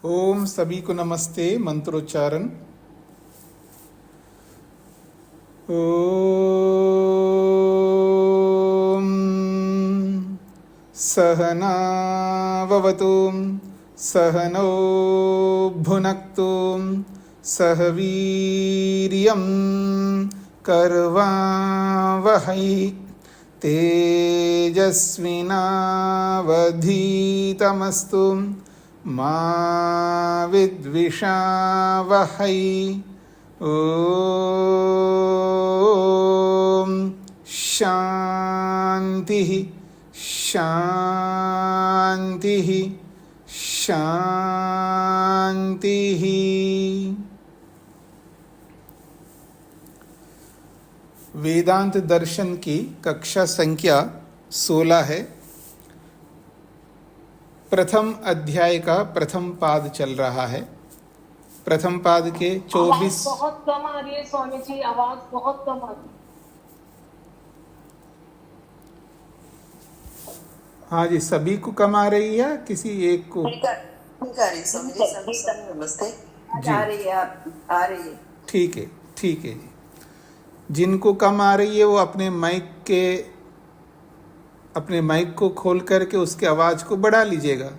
ओम सभी को नमस्ते। मंत्रोच्चारण। ओम सहनाववतु सहनौ भुनक्तु सह वीर्यं कर्वावहै तेजस्विनावधीतमस्तु मा विद्विषावहै। ओम शांति शांति शांति। वेदांत दर्शन की कक्षा संख्या 16 है। प्रथम अध्याय का प्रथम पाद चल रहा है। प्रथम पाद के 24। बहुत कम आ रही है स्वामी जी, आवाज बहुत कम आ रही है। हाँ जी, सभी को कम आ रही है, किसी एक को? नमस्ते जी, आ रही है, आ रही है। ठीक है, ठीक है जी। जिनको कम आ रही है वो अपने माइक को खोल करके उसके आवाज को बढ़ा लीजिएगा।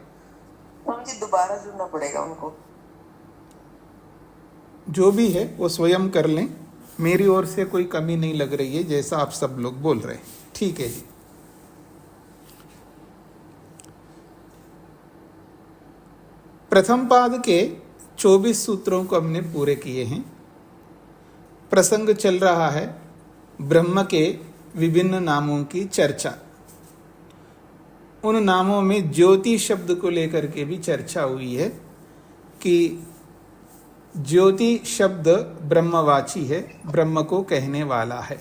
मुझे दोबारा जुड़ना पड़ेगा उनको। जो भी है वो स्वयं कर लें। मेरी ओर से कोई कमी नहीं लग रही है, जैसा आप सब लोग बोल रहे हैं। ठीक है जी। प्रथम पाद के 24 सूत्रों को हमने पूरे किए हैं। प्रसंग चल रहा है ब्रह्म के विभिन्न नामों की चर्चा। उन नामों में ज्योति शब्द को लेकर के भी चर्चा हुई है कि ज्योति शब्द ब्रह्मवाची है, ब्रह्म को कहने वाला है।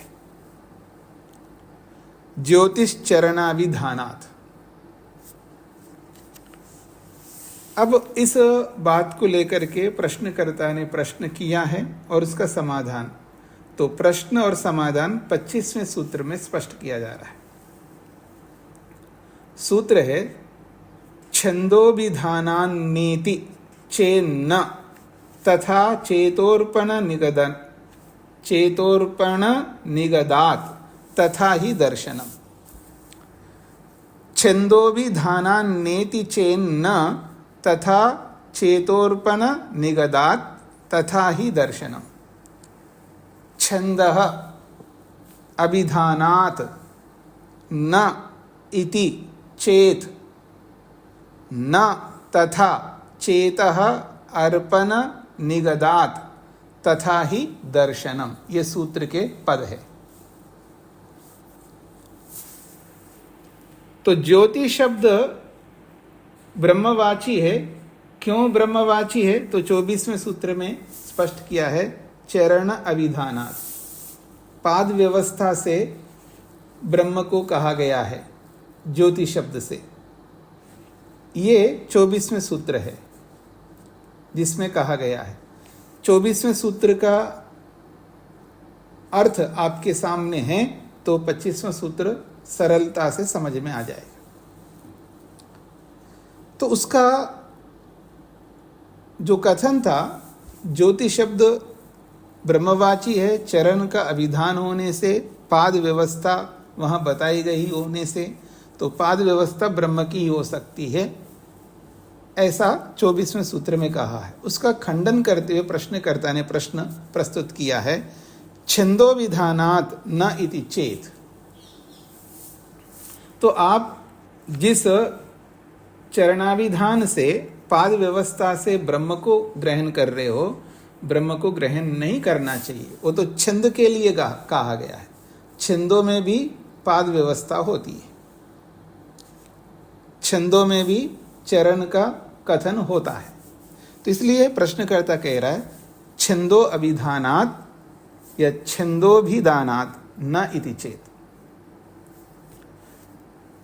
ज्योतिश्चरणाभिधानात्। अब इस बात को लेकर के प्रश्नकर्ता ने प्रश्न किया है और उसका समाधान, तो प्रश्न और समाधान 25वें सूत्र में स्पष्ट किया जा रहा है। सूत्र है छंदोभिधानान्नेति चेन्न तथा चेतोर्पण निगदात् तथा ही दर्शनम। छंदोभिधानान्नेति चेन्न तथा चेतोर्पण निगदात् तथा ही दर्शनम। छंदः अभिधानात् न इति चेत न तथा चेतः अर्पण निगदात् तथा ही दर्शनम। ये सूत्र के पद है। तो ज्योति शब्द ब्रह्मवाची है। क्यों ब्रह्मवाची है? तो 24वें सूत्र में स्पष्ट किया है। चरण अभिधानात्, पाद व्यवस्था से ब्रह्म को कहा गया है ज्योति शब्द से। ये 24वें सूत्र है जिसमें कहा गया है। 24वें सूत्र का अर्थ आपके सामने है, तो 25वां सूत्र सरलता से समझ में आ जाएगा। तो उसका जो कथन था, ज्योति शब्द ब्रह्मवाची है, चरण का अभिधान होने से, पाद व्यवस्था वहाँ बताई गई होने से, तो पाद व्यवस्था ब्रह्म की ही हो सकती है, ऐसा 24वें सूत्र में कहा है। उसका खंडन करते हुए प्रश्नकर्ता ने प्रश्न प्रस्तुत किया है। छंदोभिधानात् न इति चेत। तो आप जिस चरणाभिधान से, पाद व्यवस्था से ब्रह्म को ग्रहण कर रहे हो, ब्रह्म को ग्रहण नहीं करना चाहिए। वो तो छंद के लिए कहा गया है। छंदों में भी पाद व्यवस्था होती है, छंदों में भी चरण का कथन होता है। तो इसलिए प्रश्नकर्ता कह रहा है छंदो अभिधानात् या छंदोभिधानात् न इति चेत।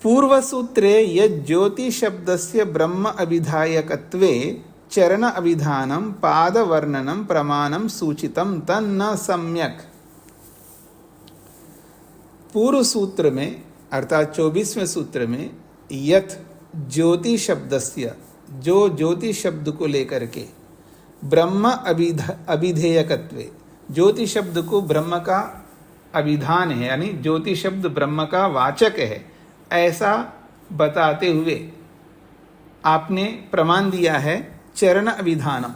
पूर्व सूत्रे यज्ज्योति शब्दस्य ब्रह्म अभिधायकत्वे चरण अभिधानम पाद वर्णनम प्रमाणम सूचितम तन्न सम्यक। पूर्व सूत्र में अर्थात 24वें सूत्र में यथ ज्योति शब्दस्य, जो ज्योति शब्द को लेकर के ब्रह्म अभिधेयकत्वे, ज्योति शब्द को ब्रह्म का अभिधान है, यानी ज्योति शब्द ब्रह्म का वाचक है, ऐसा बताते हुए आपने प्रमाण दिया है चरण अभिधानम।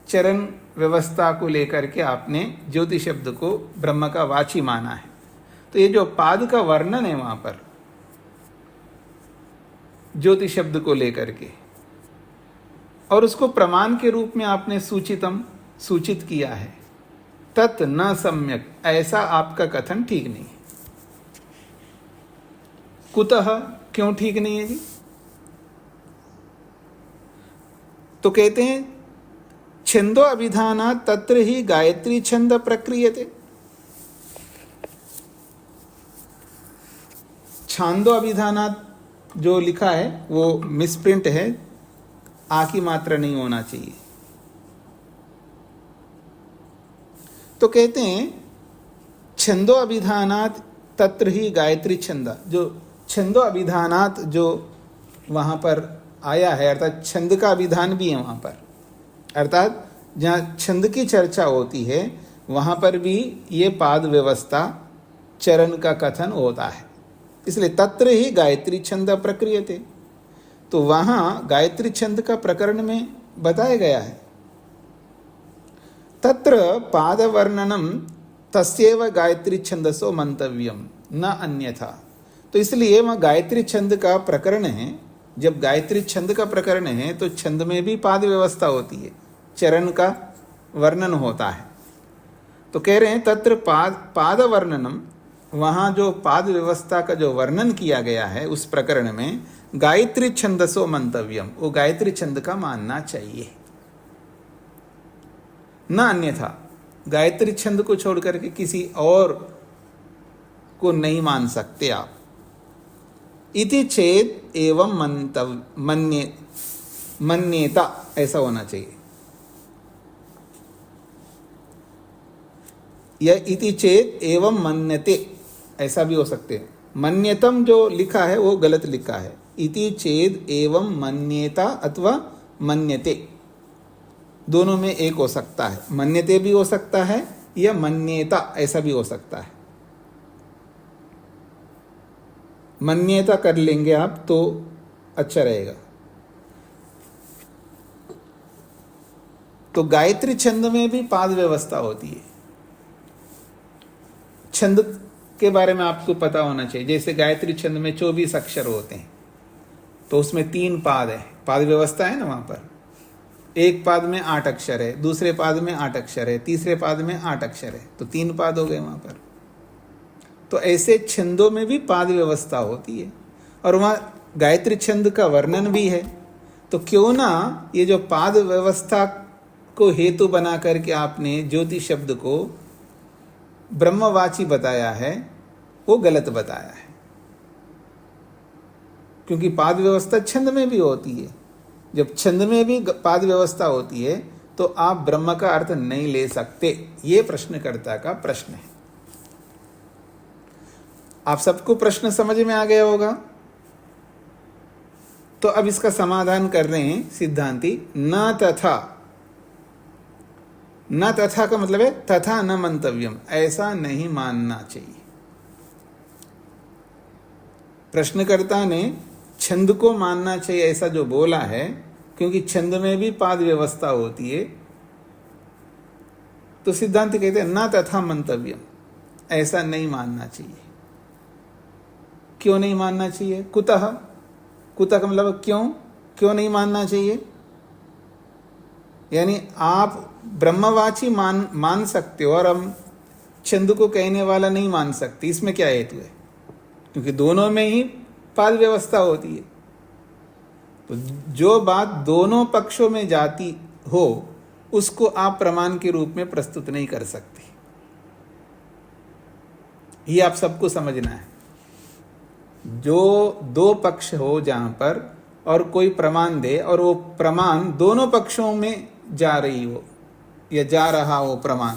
चरण व्यवस्था को लेकर के आपने ज्योति शब्द को ब्रह्म का वाची माना है। तो ये जो पाद का वर्णन है वहां पर ज्योति शब्द को लेकर के, और उसको प्रमाण के रूप में आपने सूचित किया है, तत् न सम्यक, ऐसा आपका कथन ठीक नहीं है। कुतः, क्यों ठीक नहीं है जी? तो कहते हैं छंदो अभिधाना तत्र ही गायत्री छंद प्रक्रियते। छांदो अभिधानात जो लिखा है वो मिसप्रिंट है, आ की मात्रा नहीं होना चाहिए। तो कहते हैं छंदो अभिधानात तत्र ही गायत्री छंद, जो छंदो अभिधानात जो वहां पर आया है, अर्थात छंद का अभिधान भी है वहां पर, अर्थात जहाँ छंद की चर्चा होती है वहां पर भी ये पाद व्यवस्था चरण का कथन होता है। इसलिए तत्र ही गायत्री छंद प्रक्रियते, तो वहां गायत्री छंद का प्रकरण में बताया गया है। तत्र पाद वर्णनम तस्यैव गायत्री छंदसो मंतव्यम न अन्यथा। तो इसलिए वह गायत्री छंद का प्रकरण है। जब गायत्री छंद का प्रकरण है तो छंद में भी पाद व्यवस्था होती है, चरण का वर्णन होता है। तो कह रहे हैं तत्र पाद वर्णनम, वहाँ जो पाद व्यवस्था का जो वर्णन किया गया है उस प्रकरण में गायत्री छंदसो मंतव्यम, वो गायत्री छंद का मानना चाहिए, न अन्यथा। गायत्री छंद को छोड़ करके किसी और को नहीं मान सकते आप। इति चेत एवं मन्येता, ऐसा होना चाहिए। या इति चेत एवं मन्यते, ऐसा भी हो सकते हैं। मन्यतम जो लिखा है वो गलत लिखा है। इति चेत एवं मन्येता अथवा मन्यते, दोनों में एक हो सकता है। मन्यते भी हो सकता है या मन्येता, ऐसा भी हो सकता है। मन्येता कर लेंगे आप तो अच्छा रहेगा। तो गायत्री छंद में भी पाद व्यवस्था होती है। छंद के बारे में आपको पता होना चाहिए। जैसे गायत्री छंद में 24 अक्षर होते हैं, तो उसमें 3 पाद है, पाद व्यवस्था है ना वहां पर। एक पाद में 8 अक्षर है, दूसरे पाद में 8 अक्षर है, तीसरे पाद में 8 अक्षर है, तो 3 पाद हो गए वहां पर। तो ऐसे छंदों में भी पाद व्यवस्था होती है, और वहाँ गायत्री छंद का वर्णन भी है। तो क्यों ना ये जो पाद व्यवस्था को हेतु बना करके आपने ज्योति शब्द को ब्रह्मवाची बताया है, वो गलत बताया है। क्योंकि पाद व्यवस्था छंद में भी होती है। जब छंद में भी पाद व्यवस्था होती है तो आप ब्रह्म का अर्थ नहीं ले सकते। ये प्रश्नकर्ता का प्रश्न है। आप सबको प्रश्न समझ में आ गया होगा। तो अब इसका समाधान कर रहे हैं सिद्धांती। न तथा, न तथा का मतलब है तथा न मंतव्यम, ऐसा नहीं मानना चाहिए। प्रश्नकर्ता ने छंद को मानना चाहिए ऐसा जो बोला है, क्योंकि छंद में भी पाद व्यवस्था होती है। तो सिद्धांत कहते हैं न तथा मंतव्यम, ऐसा नहीं मानना चाहिए। क्यों नहीं मानना चाहिए? कुतः, कुतः का मतलब क्यों नहीं मानना चाहिए? यानी आप ब्रह्मवाची मान सकते हो और हम छंद को कहने वाला नहीं मान सकते, इसमें क्या हेतु है? क्योंकि दोनों में ही पाद व्यवस्था होती है। तो जो बात दोनों पक्षों में जाती हो उसको आप प्रमाण के रूप में प्रस्तुत नहीं कर सकते। ये आप सबको समझना है। जो दो पक्ष हो जहां पर और कोई प्रमाण दे और वो प्रमाण दोनों पक्षों में जा रही हो या जा रहा हो प्रमाण,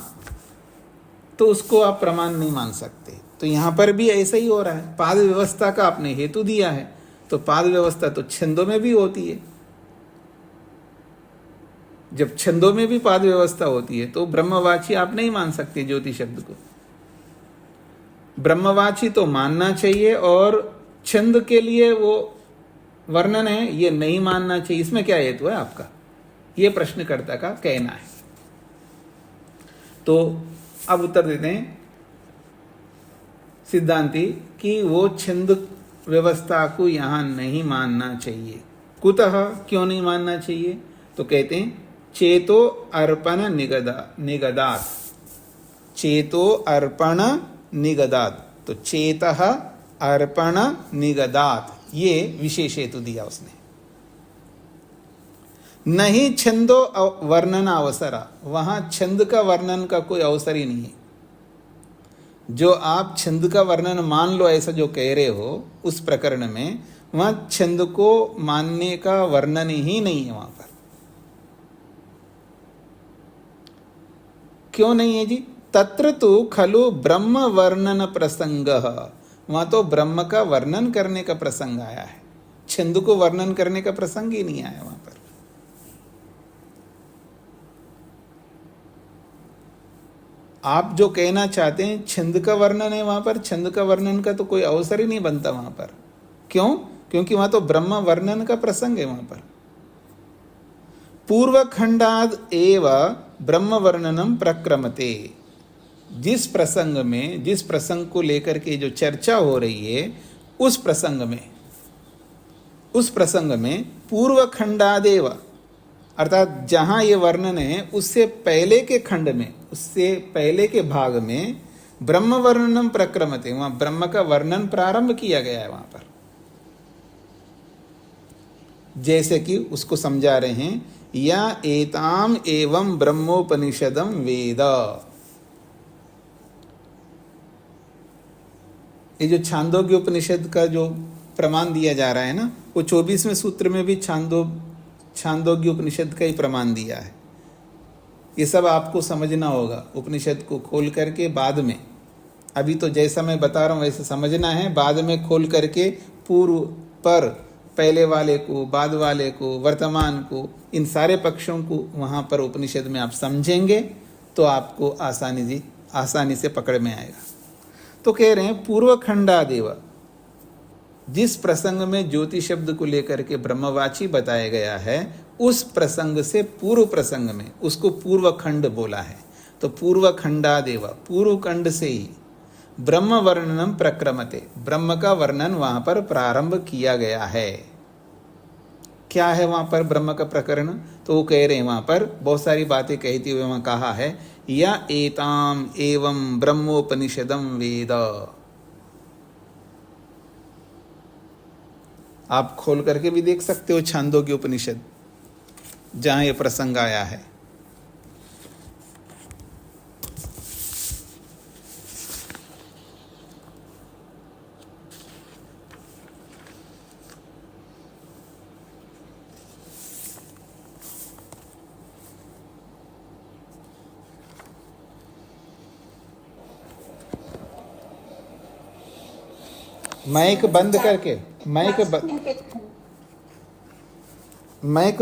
तो उसको आप प्रमाण नहीं मान सकते। तो यहां पर भी ऐसा ही हो रहा है। पाद व्यवस्था का आपने हेतु दिया है, तो पाद व्यवस्था तो छंदों में भी होती है। जब छंदों में भी पाद व्यवस्था होती है तो ब्रह्मवाची आप नहीं मान सकते ज्योति शब्द को। ब्रह्मवाची तो मानना चाहिए और छंद के लिए वो वर्णन है ये नहीं मानना चाहिए। इसमें क्या हेतु है आपका? ये प्रश्नकर्ता का कहना है। तो अब उत्तर देते हैं सिद्धांती कि वो छंद व्यवस्था को यहां नहीं मानना चाहिए। कुतः, क्यों नहीं मानना चाहिए? तो कहते हैं चेतो अर्पण निगदात। चेतो अर्पण निगदात, तो चेतः अर्पण निगदात, ये विशेष हेतु दिया उसने। नहीं छंदो वर्णन अवसरा, वहां छंद का वर्णन का कोई अवसर ही नहीं है। जो आप छंद का वर्णन मान लो ऐसा जो कह रहे हो उस प्रकरण में, वहां छंद को मानने का वर्णन ही नहीं है वहां पर। क्यों नहीं है जी? तत्र तो खलु ब्रह्म वर्णन प्रसंग, वहां तो ब्रह्म का वर्णन करने का प्रसंग आया है, छंद को वर्णन करने का प्रसंग ही नहीं आया वहां पर। आप जो कहना चाहते हैं छंद का वर्णन है वहां पर, छंद का वर्णन का तो कोई अवसर ही नहीं बनता वहां पर। क्यों? क्योंकि वहां तो ब्रह्म वर्णन का प्रसंग है वहां पर। पूर्व खंडाद एव ब्रह्म वर्णनम प्रक्रमते, जिस प्रसंग में, जिस प्रसंग को लेकर के जो चर्चा हो रही है उस प्रसंग में पूर्व खंडादेव, अर्थात जहां ये वर्णन है उससे पहले के खंड में, उससे पहले के भाग में ब्रह्म वर्णनम प्रक्रमते, वहां ब्रह्म का वर्णन प्रारंभ किया गया है वहां पर। जैसे कि उसको समझा रहे हैं, या एताम एवं ब्रह्मोपनिषदम वेद। ये जो छांदोग्य उपनिषद का जो प्रमाण दिया जा रहा है ना, वो 24वें सूत्र में भी छांदोग्य उपनिषद का ही प्रमाण दिया है। ये सब आपको समझना होगा उपनिषद को खोल करके बाद में। अभी तो जैसा मैं बता रहा हूँ वैसे समझना है, बाद में खोल करके पूर्व पर, पहले वाले को, बाद वाले को, वर्तमान को, इन सारे पक्षों को वहाँ पर उपनिषद में आप समझेंगे तो आपको आसानी से पकड़ में आएगा। तो कह रहे हैं पूर्व खंडादेव, जिस प्रसंग में ज्योति शब्द को लेकर के ब्रह्मवाची बताया गया है उस प्रसंग से पूर्व प्रसंग में उसको पूर्व खंड बोला है। तो पूर्व खंडादेव, पूर्व खंड से ही ब्रह्म वर्णनम प्रक्रमते, ब्रह्म का वर्णन वहां पर प्रारंभ किया गया है। क्या है वहां पर ब्रह्म का प्रकरण? तो वो कह रहे हैं वहां पर बहुत सारी बातें कहते हुए वहां कहा है, या एताम एवं ब्रह्मोपनिषदम वेद। आप खोल करके भी देख सकते हो छांदोग्य उपनिषद जहां यह प्रसंग आया है। माइक बंद करके, माइक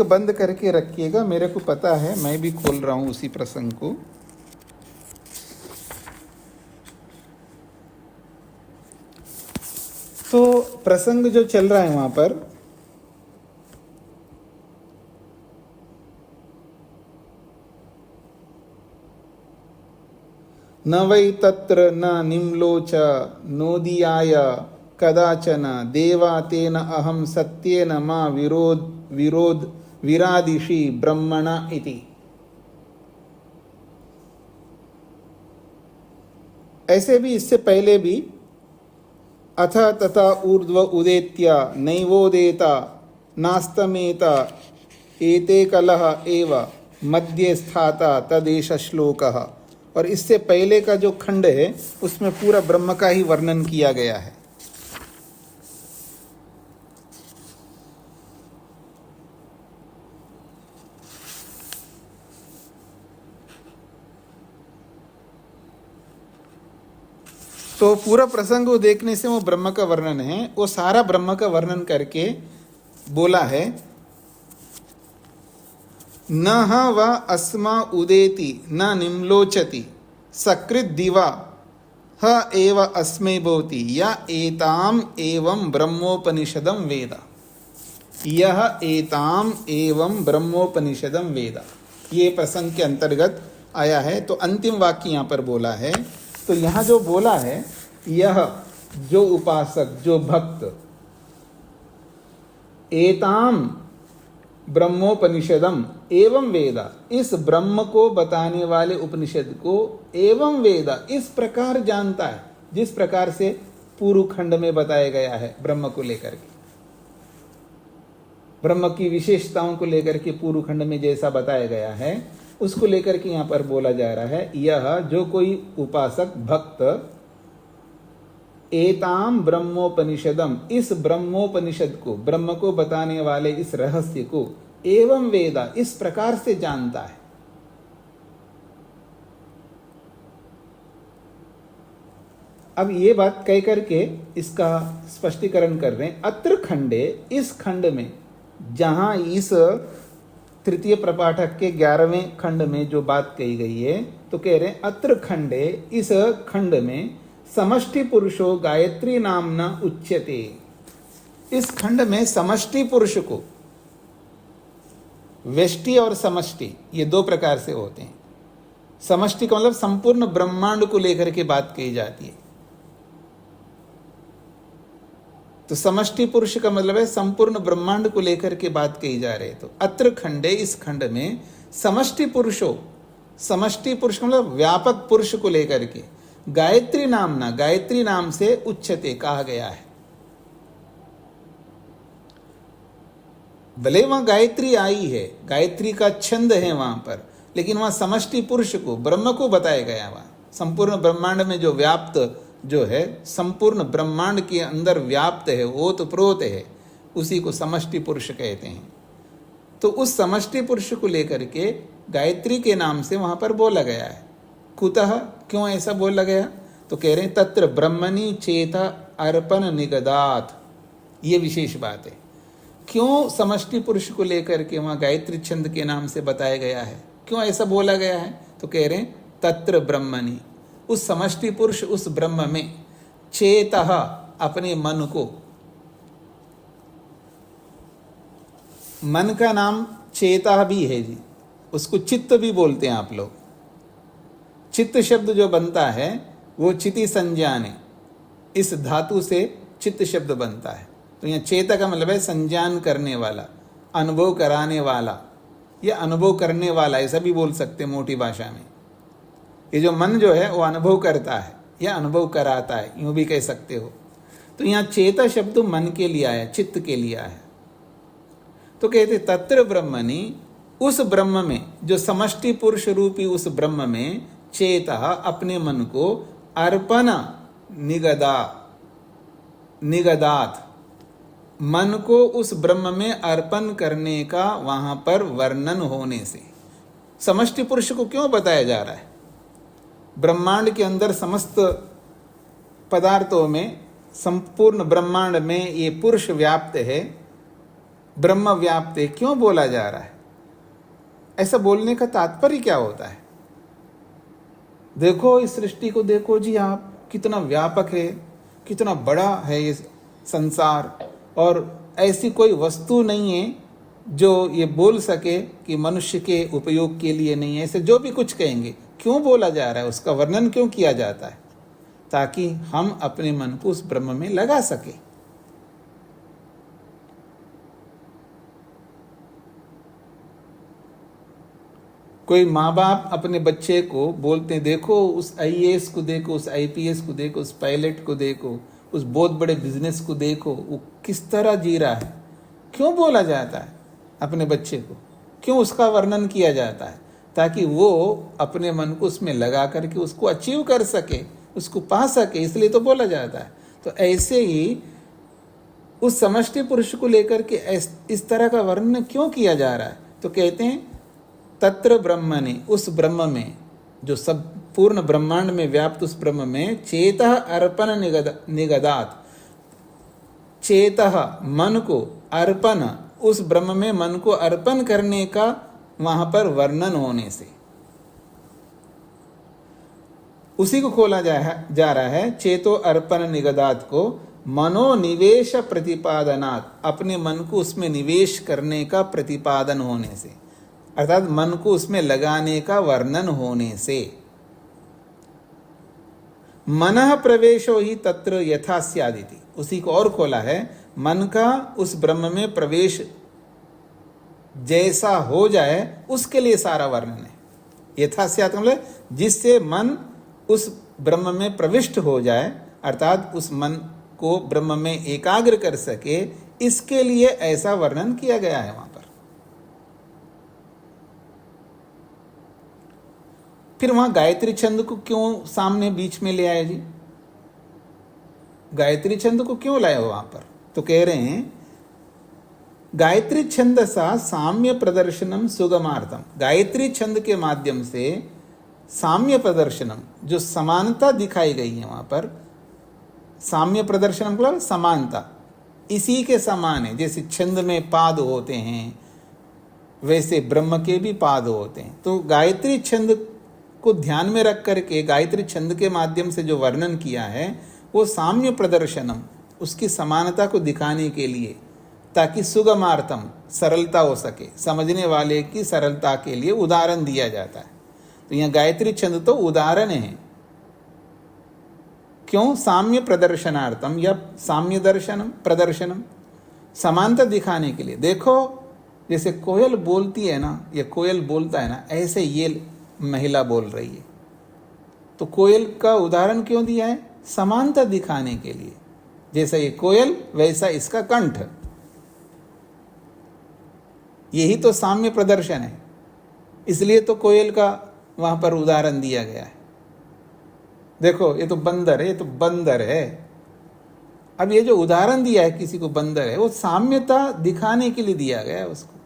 बंद करके रखिएगा। मेरे को पता है, मैं भी खोल रहा हूं उसी प्रसंग को। तो प्रसंग जो चल रहा है वहां पर, न वै तत्र न निम्लोच नोदियाय कदाचन देवा तेन अहम सत्येन मा विरादिषि ब्रह्मण इति। ऐसे भी इससे पहले भी अथ तथा ऊर्ध्व उदेत्य नैवोदेता नास्तमेता एते कलह एव मध्ये स्थाता तदेश श्लोकः। और इससे पहले का जो खंड है उसमें पूरा ब्रह्म का ही वर्णन किया गया है। तो पूरा प्रसंग को देखने से वो ब्रह्म का वर्णन है, वो सारा ब्रह्म का वर्णन करके बोला है न व अस्मा उदेति न निम्लोचति सकृत दिवा ह एव अस्मै भवति य एताम एवं ब्रह्मोपनिषदम वेद। यह एताम एवं ब्रह्मोपनिषदम वेद, ये प्रसंग के अंतर्गत आया है। तो अंतिम वाक्य यहाँ पर बोला है। तो यहाँ जो बोला है, यह जो उपासक, जो भक्त, एताम ब्रह्मोपनिषदम एवं वेद, इस ब्रह्म को बताने वाले उपनिषद को एवं वेद, इस प्रकार जानता है जिस प्रकार से पूर्व खंड में बताया गया है। ब्रह्म को लेकर के, ब्रह्म की विशेषताओं को लेकर के पूर्व खंड में जैसा बताया गया है, उसको लेकर के यहाँ पर बोला जा रहा है। यह जो कोई उपासक भक्त एताम ब्रह्मोपनिषदम, इस ब्रह्मोपनिषद को, ब्रह्म को बताने वाले इस रहस्य को, एवं वेदा, इस प्रकार से जानता है। अब ये बात कह करके इसका स्पष्टीकरण कर रहे हैं। अत्र खंडे, इस खंड में, जहां इस तृतीय प्रपाठक के 11वें खंड में जो बात कही गई है, तो कह रहे हैं अत्र खंडे, इस खंड में समष्टि पुरुषो गायत्री नामना उच्यते। इस खंड में समष्टि पुरुष को, व्यष्टि और समष्टि ये दो प्रकार से होते हैं। समष्टि का मतलब संपूर्ण ब्रह्मांड को लेकर के बात कही जाती है। तो समष्टि पुरुष का मतलब है संपूर्ण ब्रह्मांड को लेकर के बात कही जा रही है। तो अत्र खंडे, इस खंड में समष्टि पुरुषो, समष्टि पुरुष का मतलब व्यापक पुरुष को लेकर के गायत्री नामना, गायत्री नाम से उच्चते कहा गया है। भले वहां गायत्री आई है, गायत्री का छंद है वहां पर, लेकिन वहां समष्टि पुरुष को, ब्रह्म को बताया गया। वहां संपूर्ण ब्रह्मांड में जो व्याप्त, जो है संपूर्ण ब्रह्मांड के अंदर व्याप्त है, ओतप्रोत है, उसी को समष्टि पुरुष कहते हैं। तो उस समष्टि पुरुष को लेकर के गायत्री के नाम से वहां पर बोला गया है। कुतः, क्यों ऐसा बोला गया? तो कह रहे हैं तत्र ब्रह्मणि चेता अर्पण निगदात, ये विशेष बात है। क्यों समष्टि पुरुष को लेकर के वहां गायत्री छंद के नाम से बताया गया है, क्यों ऐसा बोला गया है? तो कह रहे हैं तत्र ब्रह्मणि, उस समष्टि पुरुष, उस ब्रह्म में, चेतः, अपने मन को, मन का नाम चेता भी है जी, उसको चित्त भी बोलते हैं आप लोग। चित्त शब्द जो बनता है वो चिति संज्ञान है, इस धातु से चित्त शब्द बनता है। तो यहाँ चेता का मतलब है संज्ञान करने वाला, अनुभव कराने वाला, या अनुभव करने वाला, ऐसा भी बोल सकते हैं मोटी भाषा में। ये जो मन जो है वो अनुभव करता है या अनुभव कराता है, यूं भी कह सकते हो। तो यहाँ चेता शब्द मन के लिए आया, चित्त के लिए आया। तो कहते तत्र ब्रह्मणि, उस ब्रह्म में, जो समष्टि पुरुष रूपी उस ब्रह्म में, चेता, अपने मन को, अर्पण निगदात, मन को उस ब्रह्म में अर्पण करने का वहां पर वर्णन होने से। समष्टि पुरुष को क्यों बताया जा रहा है? ब्रह्मांड के अंदर समस्त पदार्थों में, संपूर्ण ब्रह्मांड में ये पुरुष व्याप्त है, ब्रह्म व्याप्त है, क्यों बोला जा रहा है? ऐसा बोलने का तात्पर्य क्या होता है? देखो इस सृष्टि को, देखो जी आप, कितना व्यापक है, कितना बड़ा है ये संसार, और ऐसी कोई वस्तु नहीं है जो ये बोल सके कि मनुष्य के उपयोग के लिए नहीं है। ऐसे जो भी कुछ कहेंगे, क्यों बोला जा रहा है, उसका वर्णन क्यों किया जाता है? ताकि हम अपने मन को उस ब्रह्म में लगा सके। कोई माँ बाप अपने बच्चे को बोलते हैं, देखो उस आईएएस को देखो, उस आईपीएस को देखो, उस पायलट को देखो, उस बहुत बड़े बिजनेस को देखो, वो किस तरह जी रहा है। क्यों बोला जाता है अपने बच्चे को? क्यों उसका वर्णन किया जाता है? ताकि वो अपने मन को उसमें लगा करके उसको अचीव कर सके, उसको पा सके, इसलिए तो बोला जाता है। तो ऐसे ही उस समष्टि पुरुष को लेकर के इस तरह का वर्णन क्यों किया जा रहा है? तो कहते हैं तत्र ब्रह्मणि, उस ब्रह्म में, जो सब पूर्ण ब्रह्मांड में व्याप्त उस ब्रह्म में, चेतः अर्पण निगदात, चेतः, मन को, अर्पण, उस ब्रह्म में मन को अर्पण करने का वहां पर वर्णन होने से। उसी को खोला जा रहा है चेतो अर्पण निगदात को मनोनिवेश प्रतिपादनात्, अपने मन को उसमें निवेश करने का प्रतिपादन होने से, अर्थात मन को उसमें लगाने का वर्णन होने से। मनः प्रवेशो ही तत्र यथा स्यादिति, उसी को और खोला है, मन का उस ब्रह्म में प्रवेश जैसा हो जाए उसके लिए सारा वर्णन है। यथा स्यात् मतलब जिससे मन उस ब्रह्म में प्रविष्ट हो जाए, अर्थात उस मन को ब्रह्म में एकाग्र कर सके, इसके लिए ऐसा वर्णन किया गया है वहां पर। फिर वहां गायत्री छंद को क्यों सामने बीच में ले आए जी? गायत्री छंद को क्यों लाए हो वहां पर? तो कह रहे हैं गायत्री छंद सा साम्य प्रदर्शनम सुगमार्थम, गायत्री छंद के माध्यम से साम्य प्रदर्शनम, जो समानता दिखाई गई है वहां पर, साम्य प्रदर्शनम मतलब समानता, इसी के समान है। जैसे छंद में पाद होते हैं वैसे ब्रह्म के भी पाद होते हैं। तो गायत्री छंद को ध्यान में रख करके गायत्री छंद के माध्यम से जो वर्णन किया है वो साम्य प्रदर्शनम, उसकी समानता को दिखाने के लिए, ताकि सुगमार्थम, सरलता हो सके, समझने वाले की सरलता के लिए उदाहरण दिया जाता है। तो यहाँ गायत्री छंद तो उदाहरण है। क्यों? साम्य प्रदर्शनार्थम या साम्य दर्शनम प्रदर्शनम, समानता दिखाने के लिए। देखो जैसे कोयल बोलती है ना, या कोयल बोलता है ना, ऐसे ये महिला बोल रही है। तो कोयल का उदाहरण क्यों दिया है? समानता दिखाने के लिए। जैसा ये कोयल वैसा इसका कंठ, यही तो साम्य प्रदर्शन है। इसलिए तो कोयल का वहां पर उदाहरण दिया गया है। देखो ये तो बंदर है, ये तो बंदर है। अब ये जो उदाहरण दिया है किसी को बंदर है, वो साम्यता दिखाने के लिए दिया गया है उसको।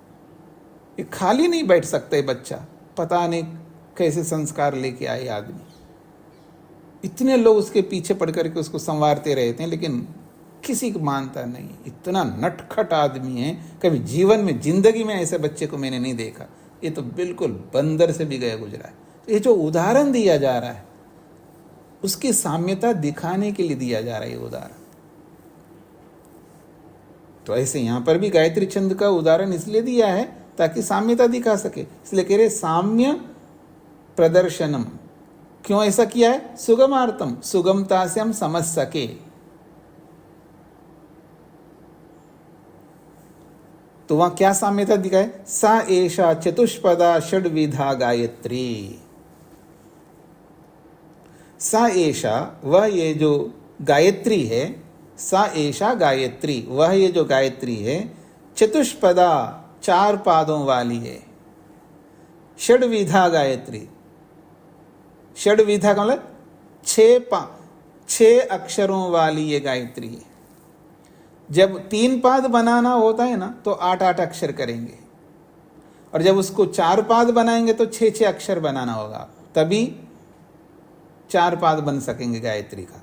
ये खाली नहीं बैठ सकता बच्चा, पता नहीं कैसे संस्कार लेके आए आदमी। इतने लोग उसके पीछे पड़ करके उसको संवारते रहते हैं, लेकिन किसी को मानता नहीं। इतना नटखट आदमी है, कभी जीवन में जिंदगी में ऐसे बच्चे को मैंने नहीं देखा। ये तो बिल्कुल बंदर से भी गया गुजरा है। ये जो उदाहरण दिया जा रहा है उसकी साम्यता दिखाने के लिए दिया जा रहा है ये उदाहरण। तो ऐसे यहां पर भी गायत्री छंद का उदाहरण इसलिए दिया है ताकि साम्यता दिखा सके, इसलिए कह रहे साम्य प्रदर्शनम। क्यों ऐसा किया है? सुगमार्थम, सुगमता से हम समझ सके। तो वहां क्या साम्यता दिखाए? सा एषा चतुष्पदा षड्विधा गायत्री। सा एषा, वह ये जो गायत्री है, सा एषा गायत्री, वह ये जो गायत्री है, चतुष्पदा, 4 पादों वाली है। षड्विधा गायत्री, षड्विधा का मतलब 6 अक्षरों वाली ये गायत्री है। जब 3 पाद बनाना होता है ना तो 8-8 अक्षर करेंगे, और जब उसको 4 पाद बनाएंगे तो 6-6 अक्षर बनाना होगा, तभी 4 पाद बन सकेंगे गायत्री का।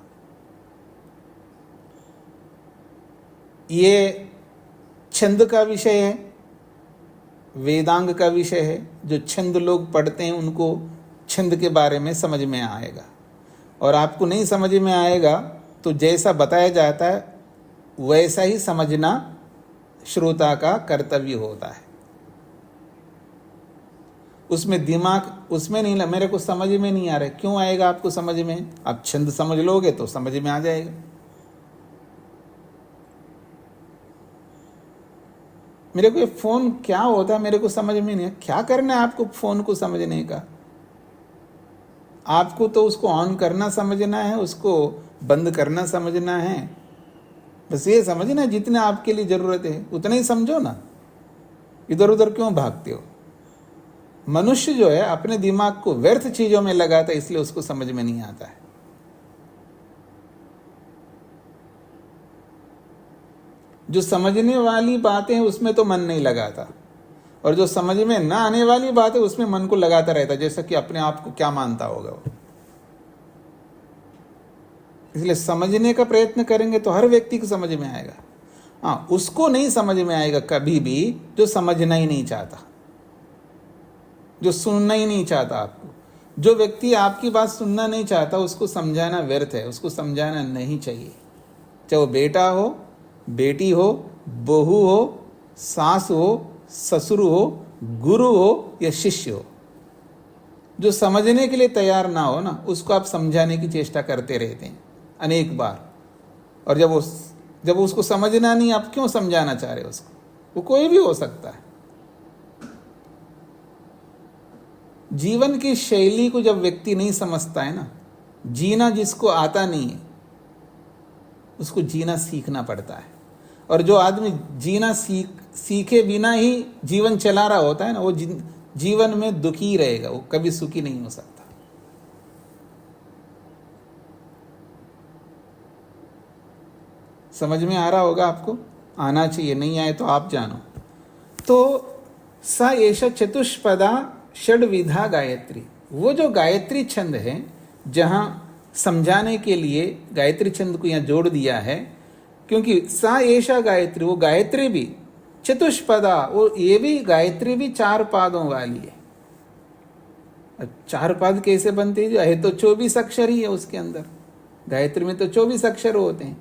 ये छंद का विषय है, वेदांग का विषय है। जो छंद लोग पढ़ते हैं उनको छंद के बारे में समझ में आएगा, और आपको नहीं समझ में आएगा तो जैसा बताया जाता है वैसा ही समझना श्रोता का कर्तव्य होता है। उसमें दिमाग उसमें नहीं, मेरे को समझ में नहीं आ रहा है। क्यों आएगा आपको समझ में? आप छंद समझ लोगे तो समझ में आ जाएगा। मेरे को ये फोन क्या होता है मेरे को समझ में नहीं है। क्या करना है आपको फोन को समझने का? आपको तो उसको ऑन करना समझना है, उसको बंद करना समझना है, बस ये समझना। जितना आपके लिए जरूरत है उतना ही समझो ना, इधर उधर क्यों भागते हो? मनुष्य जो है अपने दिमाग को व्यर्थ चीजों में लगाता है, इसलिए उसको समझ में नहीं आता है। जो समझने वाली बातें हैं उसमें तो मन नहीं लगाता, और जो समझ में ना आने वाली बात है उसमें मन को लगाता रहता है, जैसा कि अपने आप को क्या मानता होगा वो। इसलिए समझने का प्रयत्न करेंगे तो हर व्यक्ति को समझ में आएगा। हाँ, उसको नहीं समझ में आएगा कभी भी जो समझना ही नहीं चाहता। जो सुनना ही नहीं चाहता आपको। जो व्यक्ति आपकी बात सुनना नहीं चाहता उसको समझाना व्यर्थ है, उसको समझाना नहीं चाहिए। चाहे वो बेटा हो, बेटी हो, बहू हो, सास हो, ससुर हो, गुरु हो या शिष्य हो, जो समझने के लिए तैयार ना हो ना, उसको आप समझाने की चेष्टा करते रहते हैं अनेक बार। और जब उसको समझना नहीं, आप क्यों समझाना चाह रहे हो उसको? वो कोई भी हो सकता है। जीवन की शैली को जब व्यक्ति नहीं समझता है ना, जीना जिसको आता नहीं है उसको जीना सीखना पड़ता है। और जो आदमी जीना सीखे बिना ही जीवन चला रहा होता है ना, वो जीवन में दुखी रहेगा, वो कभी सुखी नहीं हो सकता। समझ में आ रहा होगा आपको? आना चाहिए, नहीं आए तो आप जानो। तो सा एष चतुष्पदा षड्विधा गायत्री, वो जो गायत्री छंद है, जहां समझाने के लिए गायत्री छंद को यहां जोड़ दिया है, क्योंकि सा एषा गायत्री, वो गायत्री भी चतुष्पदा, वो ये भी गायत्री भी 4 पादों वाली है। 4 पाद कैसे बनते हैं? है तो 24 अक्षर ही है उसके अंदर। गायत्री में तो 24 अक्षर होते हैं।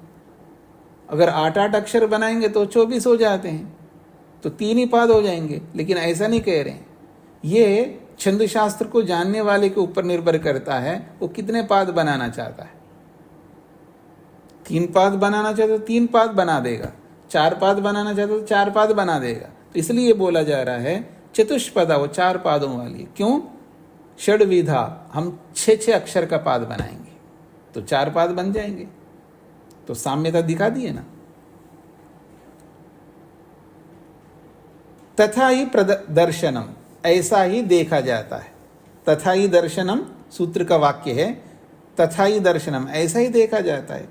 अगर 8-8 अक्षर बनाएंगे तो 24 हो जाते हैं, तो 3 ही पाद हो जाएंगे। लेकिन ऐसा नहीं कह रहे हैं। ये छंद शास्त्र को जानने वाले के ऊपर निर्भर करता है, वो कितने पाद बनाना चाहता है। 3 पाद बनाना चाहता तो 3 पाद बना देगा, 4 पाद बनाना चाहता तो 4 पाद बना देगा। तो इसलिए बोला जा रहा है चतुष्पदा, वो 4 पादों वाली। क्यों? षड्विधा, हम 6-6 अक्षर का पाद बनाएंगे तो 4 पाद बन जाएंगे। तो साम्यता दिखा दिए ना। तथा ही दर्शनम, ऐसा ही देखा जाता है। तथा ही दर्शनम सूत्र का वाक्य है। तथा ही दर्शनम, ऐसा ही देखा जाता है।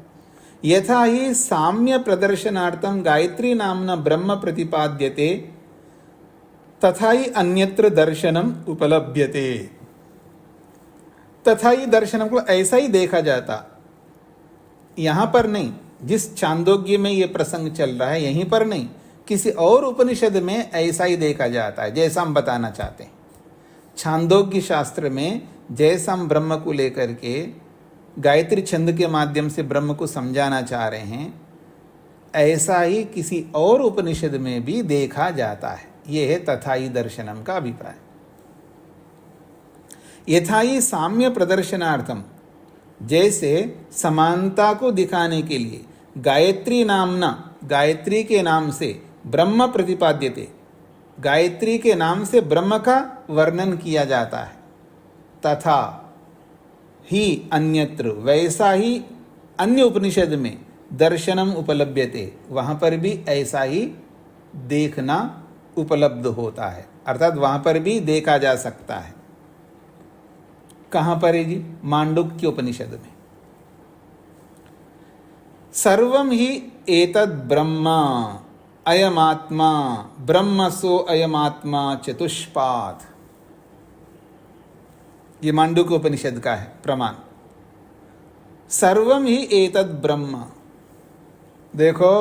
यथा ही साम्य प्रदर्शनार्थम गायत्री नामना ब्रह्म प्रतिपाद्यते, तथा ही अन्यत्र दर्शनम उपलभ्यते। तथा ही दर्शनम को ऐसा ही देखा जाता, यहां पर नहीं, जिस छांदोग्य में यह प्रसंग चल रहा है यहीं पर नहीं, किसी और उपनिषद में ऐसा ही देखा जाता है जैसा हम बताना चाहते हैं। छांदोग्य शास्त्र में जैसा हम ब्रह्म को लेकर के गायत्री छंद के माध्यम से ब्रह्म को समझाना चाह रहे हैं, ऐसा ही किसी और उपनिषद में भी देखा जाता है। यह है तथा ही दर्शनम का अभिप्राय। यथा ही साम्य प्रदर्शनार्थम, जैसे समानता को दिखाने के लिए गायत्री नामना, गायत्री के नाम से ब्रह्म प्रतिपाद्यते, गायत्री के नाम से ब्रह्म का वर्णन किया जाता है। तथा ही अन्यत्र, वैसा ही अन्य उपनिषद में दर्शनम उपलभ्यते, वहां पर भी ऐसा ही देखना उपलब्ध होता है, अर्थात वहां पर भी देखा जा सकता है। कहां पर है जी? मांडुक्य उपनिषद में। सर्वम ही एतद् ब्रह्म अयमात्मा ब्रह्मसो अयमात्मा चतुष्पाद, ये मांडुक्य उपनिषद का है प्रमाण। सर्वम ही एतद् ब्रह्म, देखो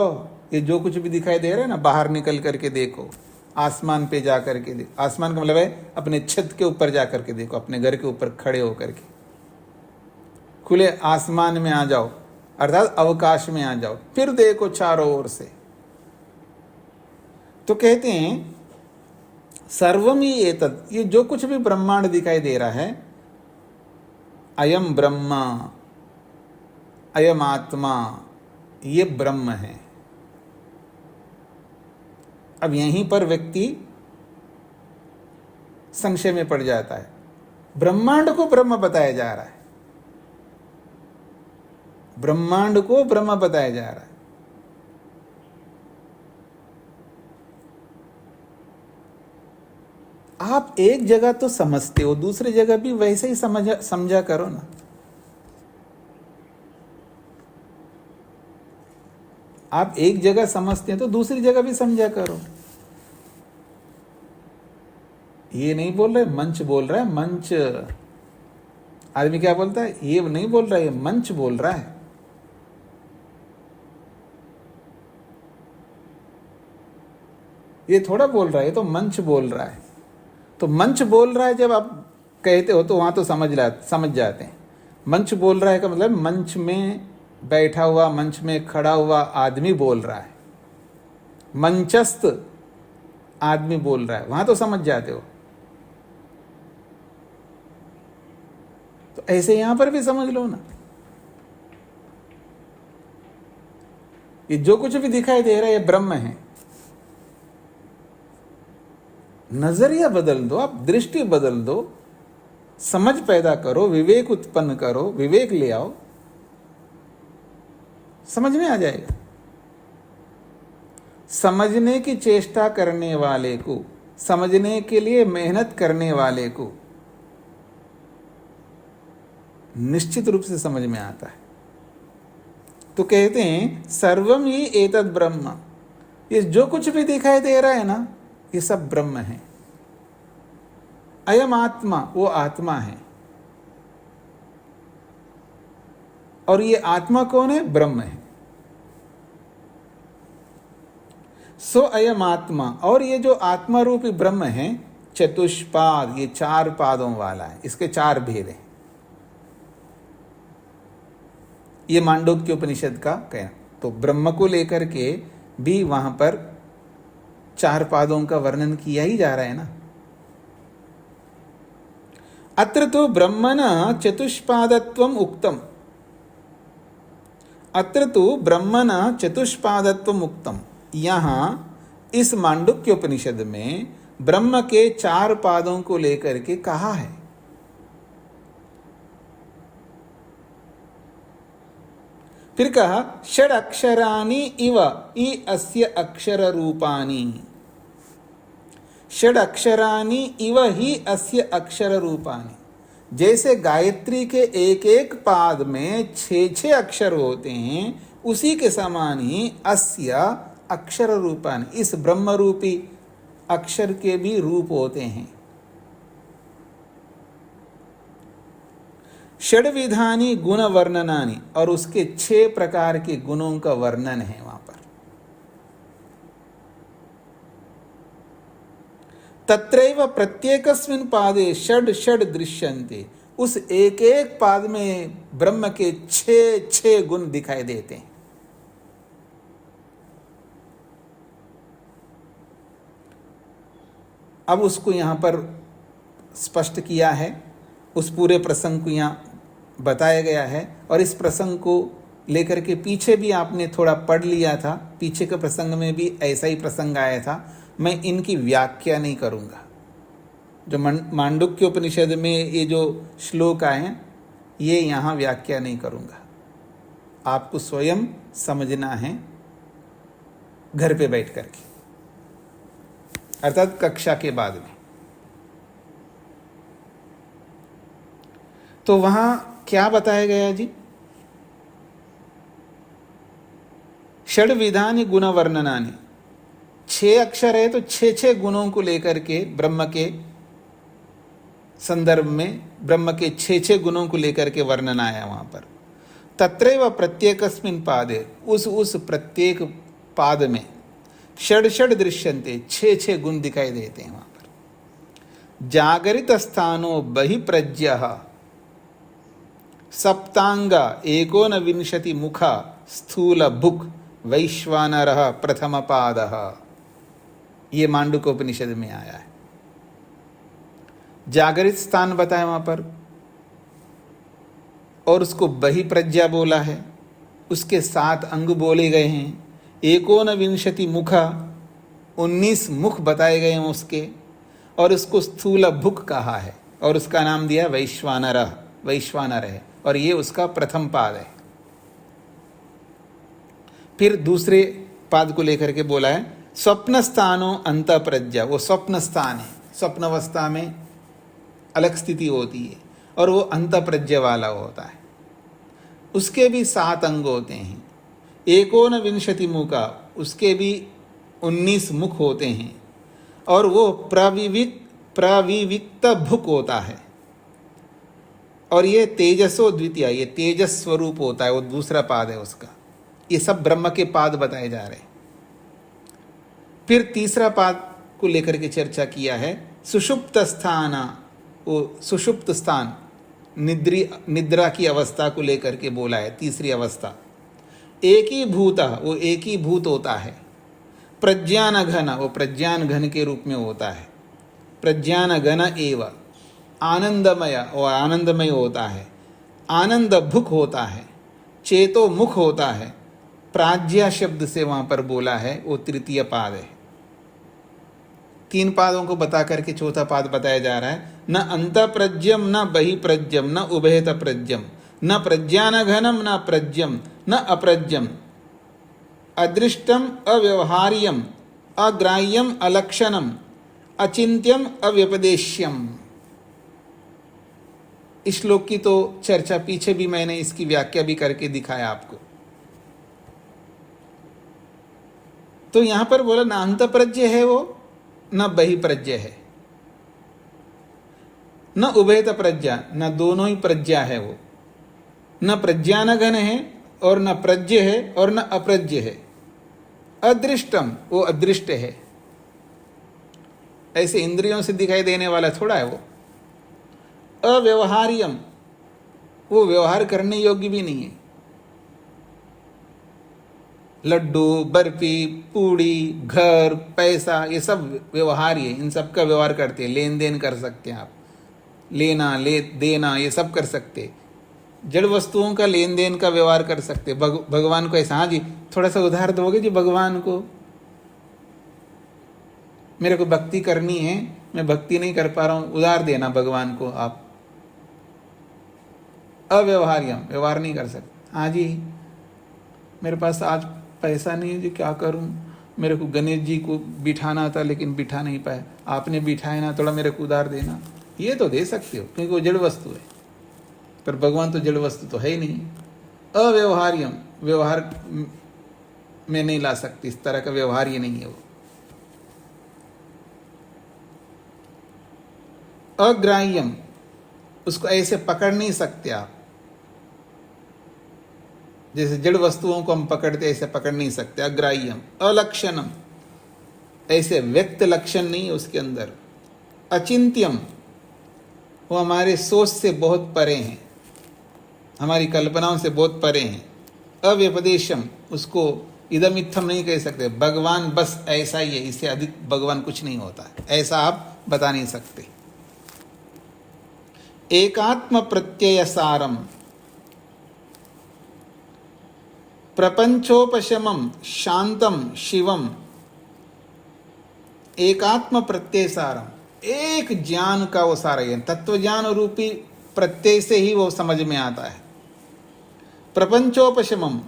ये जो कुछ भी दिखाई दे रहा है ना, बाहर निकल करके देखो, आसमान पे जा करके देखो। आसमान का मतलब है अपने छत के ऊपर जा करके देखो, अपने घर के ऊपर खड़े होकर के खुले आसमान में आ जाओ, अर्थात अवकाश में आ जाओ, फिर देखो चारों ओर से। तो कहते हैं सर्वम ही एतद, ये जो कुछ भी ब्रह्मांड दिखाई दे रहा है, अयम ब्रह्म अयम आत्मा, ये ब्रह्म है। अब यहीं पर व्यक्ति संशय में पड़ जाता है। ब्रह्मांड को ब्रह्म बताया जा रहा है, ब्रह्मांड को ब्रह्म बताया जा रहा है। आप एक जगह तो समझते हो, दूसरी जगह भी वैसे ही समझा करो ना। आप एक जगह समझते हैं तो दूसरी जगह भी समझा करो। ये नहीं बोल रहे मंच बोल रहा है, मंच। आदमी क्या बोलता है? ये नहीं बोल रहा है, ये मंच बोल रहा है। ये थोड़ा बोल रहा है, ये तो मंच बोल रहा है। तो मंच बोल रहा है जब आप कहते हो तो वहाँ तो समझ जाते हैं। मंच बोल रहा है का मतलब मंच में बैठा हुआ, मंच में खड़ा हुआ आदमी बोल रहा है, मंचस्थ आदमी बोल रहा है, वहाँ तो समझ जाते हो। तो ऐसे यहाँ पर भी समझ लो ना, ये जो कुछ भी दिखाई दे रहा है ये ब्रह्म है। नजरिया बदल दो, आप दृष्टि बदल दो, समझ पैदा करो, विवेक उत्पन्न करो, विवेक ले आओ, समझ में आ जाएगा। समझने की चेष्टा करने वाले को, समझने के लिए मेहनत करने वाले को निश्चित रूप से समझ में आता है। तो कहते हैं सर्वम ही एतद ब्रह्म, ये जो कुछ भी दिखाई दे रहा है ना ये सब ब्रह्म है। अयम आत्मा, वो आत्मा है। और ये आत्मा कौन है? ब्रह्म है। सो अयम आत्मा, और ये जो आत्मा रूपी ब्रह्म है चतुष्पाद, ये 4 पादों वाला है, इसके 4 भेद हैं। ये मांडूक्य उपनिषद का कहना। तो ब्रह्म को लेकर के भी वहां पर 4 पादों का वर्णन किया ही जा रहा है ना। अत्र तो ब्रह्मण चतुष्पादत्वम उक्तम, अत्र तो ब्रह्मण चतुष्पादत्वम उक्तम, यहां इस मांडुक्य उपनिषद में ब्रह्म के 4 पादों को लेकर के कहा है। फिर कहा षड अक्षराणि इव इ अस्य अक्षर रूपाणि, षड अक्षराणि इव ही अस्य अक्षर रूपाणि। जैसे गायत्री के एक एक पाद में 6 अक्षर होते हैं, उसी के समान ही अस्य अक्षर रूपाणि, इस ब्रह्म रूपी अक्षर के भी रूप होते हैं। षड विधानी गुण वर्णनानि, और उसके 6 प्रकार के गुणों का वर्णन है वहां पर। तत्रैव प्रत्येकस्मिन् पादे षड षड दृश्यन्ते, उस एक एक पाद में ब्रह्म के 6 गुण दिखाई देते हैं। अब उसको यहां पर स्पष्ट किया है, उस पूरे प्रसंग को यहाँ बताया गया है। और इस प्रसंग को लेकर के पीछे भी आपने थोड़ा पढ़ लिया था, पीछे के प्रसंग में भी ऐसा ही प्रसंग आया था। मैं इनकी व्याख्या नहीं करूँगा। जो मांडुक्य उपनिषद में ये जो श्लोक आए हैं, ये यहाँ व्याख्या नहीं करूँगा। आपको स्वयं समझना है घर पे बैठ करके, अर्थात कक्षा के बाद में। तो वहां क्या बताया गया जी? षड विधानी गुण वर्णनानि, 6 अक्षर है तो 6 गुणों को लेकर के ब्रह्म के संदर्भ में ब्रह्म के 6 गुणों को लेकर के वर्णन आया वहां पर। तत्रैव प्रत्येकस्मिन् पादे, उस प्रत्येक पाद में षड षड दृश्यन्ते, 6 गुण दिखाई देते हैं वहां पर। जागरित स्थानो बहिप्रज्ञः सप्तांग 19 मुखा स्थूल भुक् वैश्वानरः प्रथम पादः, ये मांडुक्य उपनिषद में आया है। जागरित स्थान बताया वहां पर, और उसको बहिप्रज्ञा बोला है। उसके 7 अंग बोले गए हैं। 19 मुखा, 19 मुख बताए गए हैं उसके, और उसको स्थूल भुक् कहा है, और उसका नाम दिया वैश्वानरः, वैश्वानर है, और ये उसका प्रथम पाद है। फिर दूसरे पाद को लेकर के बोला है स्वप्न स्थानो अंत प्रज्ञा, वो स्वप्न स्थान है, स्वप्न अवस्था में अलग स्थिति होती है, और वो अंत प्रज्ञा वाला होता है। उसके भी 7 अंग होते हैं। 19 मुखा, उसके भी 19 मुख होते हैं, और वो प्रविविक्त भुक् होता है। और ये तेजसो द्वितीय, ये तेजस स्वरूप होता है, वो दूसरा पाद है उसका। ये सब ब्रह्म के पाद बताए जा रहे हैं। फिर तीसरा पाद को लेकर के चर्चा किया है सुषुप्त स्थान, वो सुषुप्त स्थान निद्रा की अवस्था को लेकर के बोला है, तीसरी अवस्था। एकीभूत, वो एकीभूत होता है। प्रज्ञान घन, वो प्रज्ञान घन के रूप में होता है। प्रज्ञान घन एव। आनंदमय, वो आनंदमय होता है। आनंद भुक होता है। चेतो मुख होता है। प्राज्ञा शब्द से वहां पर बोला है, वो तृतीय पाद है। 3 पादों को बता करके चौथा पाद बताया जा रहा है। न अंत प्रज्ञम न बहिप्रज्ञम न उभयत प्रज्ञम न प्रज्ञान घनम न प्रज्ञम न अप्रज्ञम अदृष्टम अव्यवहार्यम अग्राह्यम अलक्षणम अचिंत्यम अव्यपदेश्यम। इस श्लोक की तो चर्चा पीछे भी मैंने इसकी व्याख्या भी करके दिखाया आपको। तो यहां पर बोला ना अंत प्रज्ञ है वो, न बहिप्रज्ञ है, न उभयत प्रज्ञा, न दोनों ही प्रज्ञा है वो। न प्रज्ञान घन है और न प्रज्ञ है और न अप्रज्ञ है। अदृष्टम, वो अदृष्ट है, ऐसे इंद्रियों से दिखाई देने वाला थोड़ा है वो। अव्यवहार्यम, वो व्यवहार करने योग्य भी नहीं है। लड्डू, बर्फी, पूड़ी, घर, पैसा, ये सब व्यवहार्य है। इन सब का व्यवहार करते हैं, लेन देन कर सकते हैं आप, लेना ले देना ये सब कर सकते। जड़ वस्तुओं का लेन देन का व्यवहार कर सकते। भगवान को ऐसा, हाँ जी थोड़ा सा उधार दोगे जी भगवान को, मेरे को भक्ति करनी है, मैं भक्ति नहीं कर पा रहा हूं, उधार देना भगवान को आप। अव्यवहार्यम, व्यवहार नहीं कर सकते। हाँ जी मेरे पास आज पैसा नहीं है जी, क्या करूं, मेरे को गणेश जी को बिठाना था लेकिन बिठा नहीं पाया, आपने बिठाया ना, थोड़ा मेरे को उधार देना। ये तो दे सकते हो क्योंकि वो जड़ वस्तु है, पर भगवान तो जड़ वस्तु तो है ही नहीं। अव्यवहार्यम, व्यवहार में नहीं ला सकती, इस तरह का व्यवहार ये नहीं है वो। अग्राह्यम, उसको ऐसे पकड़ नहीं सकते आप, जैसे जड़ वस्तुओं को हम पकड़ते ऐसे पकड़ नहीं सकते। अग्राह्यम। अलक्षणम, ऐसे व्यक्त लक्षण नहीं है उसके अंदर। अचिंत्यम, वो हमारे सोच से बहुत परे हैं, हमारी कल्पनाओं से बहुत परे हैं। अव्यपदेशम, उसको इदम इत्थम नहीं कह सकते, भगवान बस ऐसा ही है, इससे अधिक भगवान कुछ नहीं होता है, ऐसा आप बता नहीं सकते। एकात्म प्रत्यय सारम प्रपंचोपशमम शांतम शिवम। एकात्म प्रत्यय सारम, एक ज्ञान का वो सारा है, तत्व ज्ञान रूपी प्रत्यय से ही वो समझ में आता है। प्रपंचोपशमम,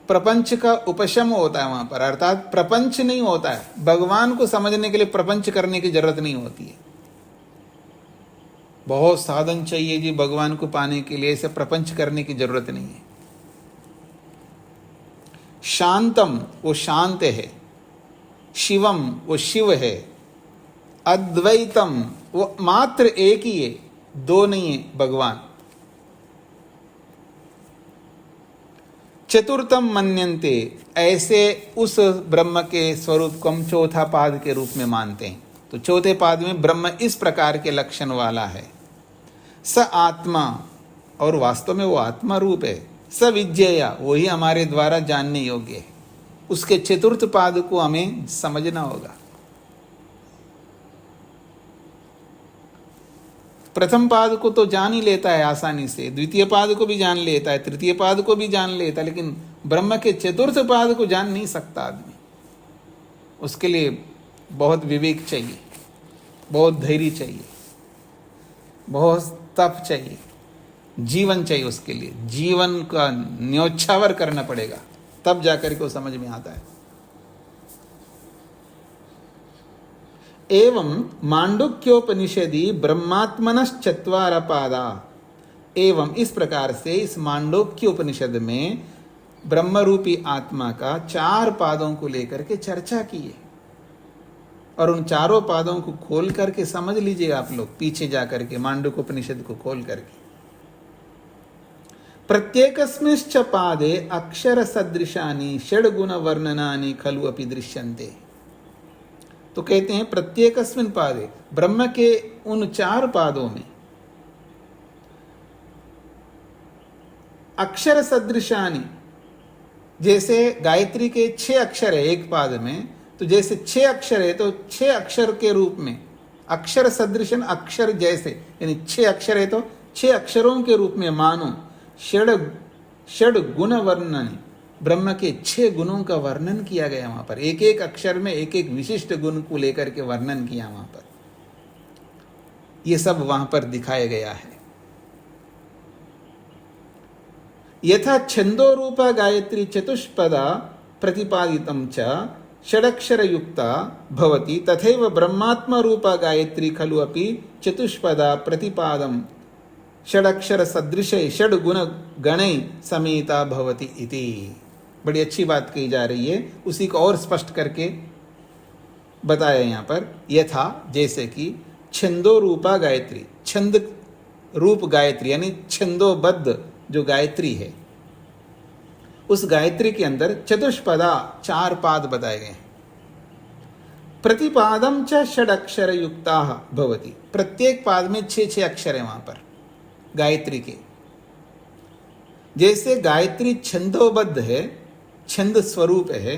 प्रपंच का उपशम होता है वहां पर, अर्थात प्रपंच नहीं होता है। भगवान को समझने के लिए प्रपंच करने की जरूरत नहीं होती है। बहुत साधन चाहिए जी भगवान को पाने के लिए, ऐसे प्रपंच करने की जरूरत नहीं है। शांतम, वो शांत है। शिवम, वो शिव है। अद्वैतम, वो मात्र एक ही है, दो नहीं है भगवान। चतुर्थम मन्यन्ते, ऐसे उस ब्रह्म के स्वरूप को हम चौथा पाद के रूप में मानते हैं। तो चौथे पाद में ब्रह्म इस प्रकार के लक्षण वाला है। स आत्मा, और वास्तव में वो आत्मा रूप है। स विज्ञेया, वही हमारे द्वारा जानने योग्य है। उसके चतुर्थ पाद को हमें समझना होगा। प्रथम पाद को तो जान ही लेता है आसानी से, द्वितीय पाद को भी जान लेता है, तृतीय पाद को भी जान लेता है, लेकिन ब्रह्म के चतुर्थ पाद को जान नहीं सकता आदमी। उसके लिए बहुत विवेक चाहिए, बहुत धैर्य चाहिए, बहुत तप चाहिए, जीवन चाहिए। उसके लिए जीवन का न्योछावर करना पड़ेगा, तब जाकर के वो समझ में आता है। एवं मांडुक्योपनिषदि ब्रह्मात्मनश्चत्वार पादा। एवं इस प्रकार से इस मांडुक्य उपनिषद में ब्रह्म रूपी आत्मा का 4 पादों को लेकर के चर्चा की है। और उन चारों पादों को खोल करके समझ लीजिए आप लोग, पीछे जाकर के मांडुक्य उपनिषद को खोल करके। प्रत्येकस्मिंश्च पादे अक्षर सदृशानि षड्गुण वर्णनानि खलु अपि दृश्यन्ते। तो कहते हैं प्रत्येकस्मिन् पादे, ब्रह्म के उन 4 पादों में अक्षर सदृशानि, जैसे गायत्री के 6 अक्षर है एक पाद में, तो जैसे 6 अक्षर है तो 6 अक्षर के रूप में, अक्षर सदृशन अक्षर जैसे, यानी 6 अक्षर है तो 6 अक्षरों के रूप में मानो षड गुण वर्णन, ब्रह्म के 6 गुणों का वर्णन किया गया। वहां पर एक एक अक्षर में एक एक विशिष्ट गुण को लेकर के वर्णन किया वहां पर, ये सब वहां पर दिखाया गया है। यथा छंदो रूपा गायत्री चतुष्पदा प्रतिपादितं च षडक्षर युक्ता भवति, तथैव ब्रह्मात्म रूपा गायत्री खलु अपि चतुष्पदा प्रतिपादम षडक्षर सदृशे षड गुण गणै समेता भवति इति। बड़ी अच्छी बात कही जा रही है, उसी को और स्पष्ट करके बताया यहाँ पर। यथा, जैसे कि छंदो रूपा गायत्री, छंद रूप गायत्री यानी छंदोबद्ध जो गायत्री है, उस गायत्री के अंदर चतुष्पदा 4 पाद बताए गए हैं। प्रतिपादम च षडक्षर युक्ता भवति, प्रत्येक पाद में 6 अक्षर है वहां पर गायत्री के। जैसे गायत्री छंदोबद्ध है, छंद स्वरूप है,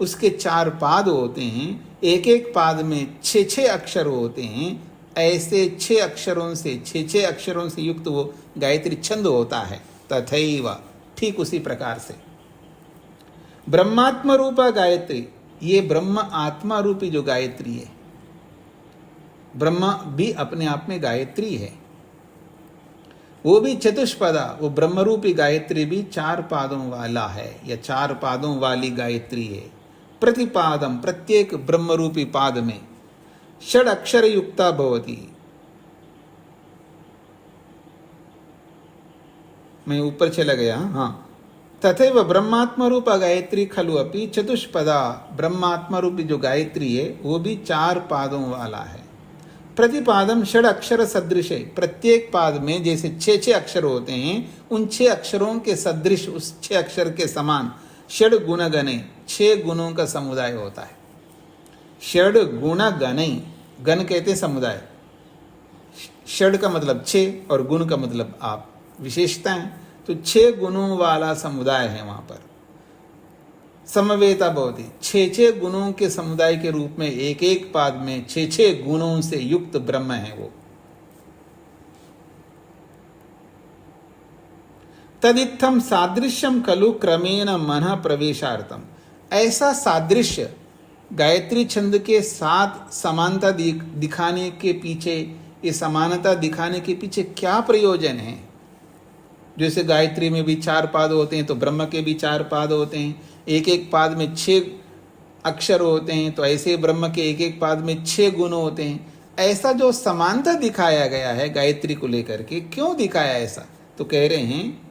उसके 4 पाद होते हैं, एक एक पाद में 6 अक्षर होते हैं, ऐसे 6 अक्षरों से 6 अक्षरों से युक्त वो गायत्री छंद होता है। तथैव, ठीक उसी प्रकार से ब्रह्मात्म रूपा गायत्री, ये ब्रह्म आत्मा रूपी जो गायत्री है, ब्रह्म भी अपने आप में गायत्री है, वो भी चतुष्पदा, वो ब्रह्म रूपी गायत्री भी 4 पादों वाला है या 4 पादों वाली गायत्री है। प्रतिपादम, प्रत्येक ब्रह्म रूपी पाद में षड अक्षर युक्ता भवति, मैं ऊपर चला गया, हाँ। तथैव ब्रह्मात्म रूपा गायत्री खलु अपि चतुष्पदा, ब्रह्मात्मा रूपी जो गायत्री है वो भी 4 पादों वाला है। प्रतिपादम षड अक्षर सदृशे, प्रत्येक पाद में जैसे 6 अक्षर होते हैं, उन 6 अक्षरों के सदृश, उस 6 अक्षर के समान षड गुण गणे, 6 गुणों का समुदाय होता है। षड गुण गणे, गण कहते समुदाय, षड का मतलब 6 और गुण का मतलब आप विशेषताएं, तो 6 गुणों वाला समुदाय है वहां पर। समवेता भवति, 6 गुणों के समुदाय के रूप में एक एक पाद में 6 गुणों से युक्त ब्रह्म है वो। तदित्थम सादृश्यम खलु क्रमेण मन प्रवेशार्थम, ऐसा सादृश्य गायत्री छंद के साथ समानता दिखाने के पीछे, ये समानता दिखाने के पीछे क्या प्रयोजन है? जैसे गायत्री में भी 4 पाद होते हैं तो ब्रह्म के भी 4 पाद होते हैं, एक एक पाद में 6 अक्षर होते हैं, तो ऐसे ब्रह्म के एक एक पाद में 6 गुण होते हैं। ऐसा जो समानता दिखाया गया है गायत्री को लेकर के, क्यों दिखाया ऐसा? तो कह रहे हैं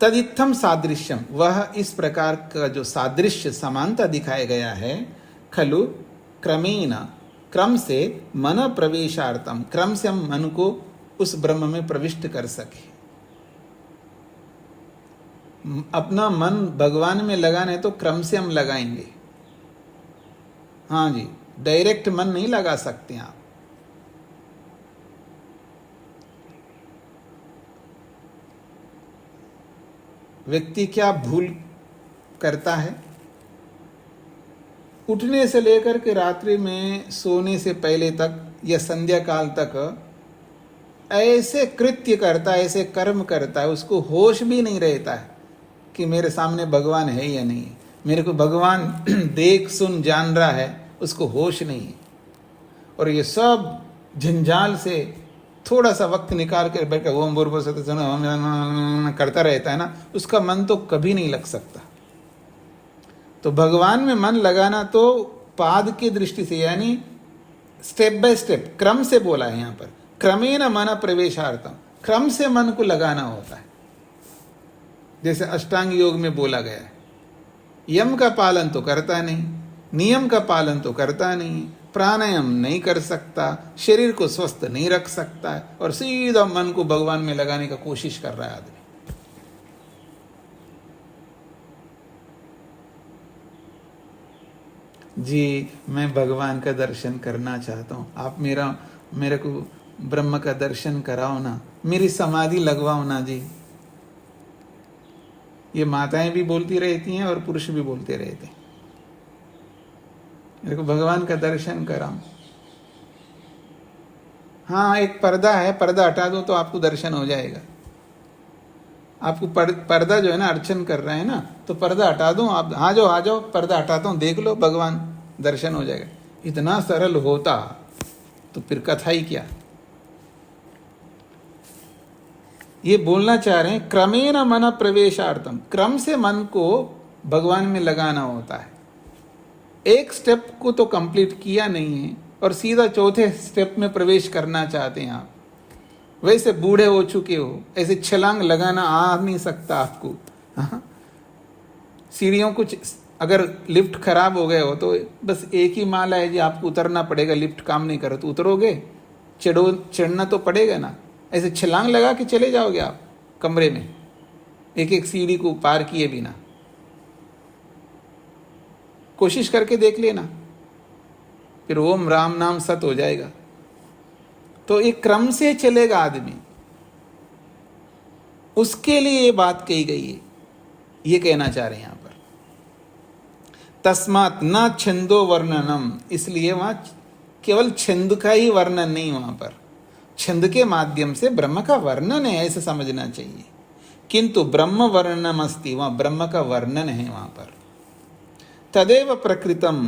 तदित्थम सादृश्यम, वह इस प्रकार का जो सादृश्य समानता दिखाया गया है, खलु क्रमेण, क्रम से, मन प्रवेशार्थम, क्रम से हम मन को उस ब्रह्म में प्रविष्ट कर सके। अपना मन भगवान में लगाना है तो क्रम से हम लगाएंगे, हाँ जी, डायरेक्ट मन नहीं लगा सकते आप। व्यक्ति क्या भूल करता है, उठने से लेकर के रात्रि में सोने से पहले तक या संध्या काल तक ऐसे कृत्य करता है, ऐसे कर्म करता है, उसको होश भी नहीं रहता है कि मेरे सामने भगवान है या नहीं, मेरे को भगवान देख सुन जान रहा है, उसको होश नहीं है। और ये सब झंझाल से थोड़ा सा वक्त निकाल कर बैठ कर ओम भूर्भुवः स्वः करता रहता है ना, उसका मन तो कभी नहीं लग सकता। तो भगवान में मन लगाना तो पाद की दृष्टि से, यानी स्टेप बाय स्टेप, क्रम से बोला है यहाँ पर, क्रमेण मन प्रवेशार्थम, क्रम से मन को लगाना होता है। जैसे अष्टांग योग में बोला गया है, यम का पालन तो करता नहीं, नियम का पालन तो करता नहीं, प्राणायाम नहीं कर सकता, शरीर को स्वस्थ नहीं रख सकता है, और सीधा मन को भगवान में लगाने का कोशिश कर रहा है आदमी। जी मैं भगवान का दर्शन करना चाहता हूँ, आप मेरे को ब्रह्म का दर्शन कराओ ना, मेरी समाधि लगवाओ ना जी। ये माताएं भी बोलती रहती हैं और पुरुष भी बोलते रहते हैं, मेरे को भगवान का दर्शन कराओ। हाँ एक पर्दा है, पर्दा हटा दो तो आपको दर्शन हो जाएगा। आपको पर्दा जो है ना, अर्चन कर रहे हैं ना, तो पर्दा हटा दो आप, आ जाओ पर्दा हटाता हूँ, देख लो भगवान, दर्शन हो जाएगा। इतना सरल होता तो फिर कथा ही क्या। ये बोलना चाह रहे हैं क्रमेण मन प्रवेशार्थम, क्रम से मन को भगवान में लगाना होता है। एक स्टेप को तो कंप्लीट किया नहीं है और सीधा चौथे स्टेप में प्रवेश करना चाहते हैं आप। वैसे बूढ़े हो चुके हो, ऐसे छलांग लगाना आ नहीं सकता आपको। हाँ? सीढ़ियों कुछ अगर लिफ्ट खराब हो गए हो तो बस एक ही माला है जी, आपको उतरना पड़ेगा। लिफ्ट काम नहीं करे तो उतरोगे, चढ़ना तो पड़ेगा ना। ऐसे छलांग लगा के चले जाओगे आप कमरे में, एक एक सीढ़ी को पार किए बिना। कोशिश करके देख लेना, फिर ओम राम नाम सत हो जाएगा। तो एक क्रम से चलेगा आदमी, उसके लिए ये बात कही गई है। ये कहना चाह रहे हैं यहां पर, तस्मात् न छंदो वर्णनम, इसलिए वहां केवल छंद का ही वर्णन नहीं, वहां पर छंद के माध्यम से ब्रह्म का वर्णन है ऐसे समझना चाहिए। किंतु ब्रह्म वर्णनम अस्ति, वहां ब्रह्म का वर्णन है वहां पर। तदेव प्रकृतम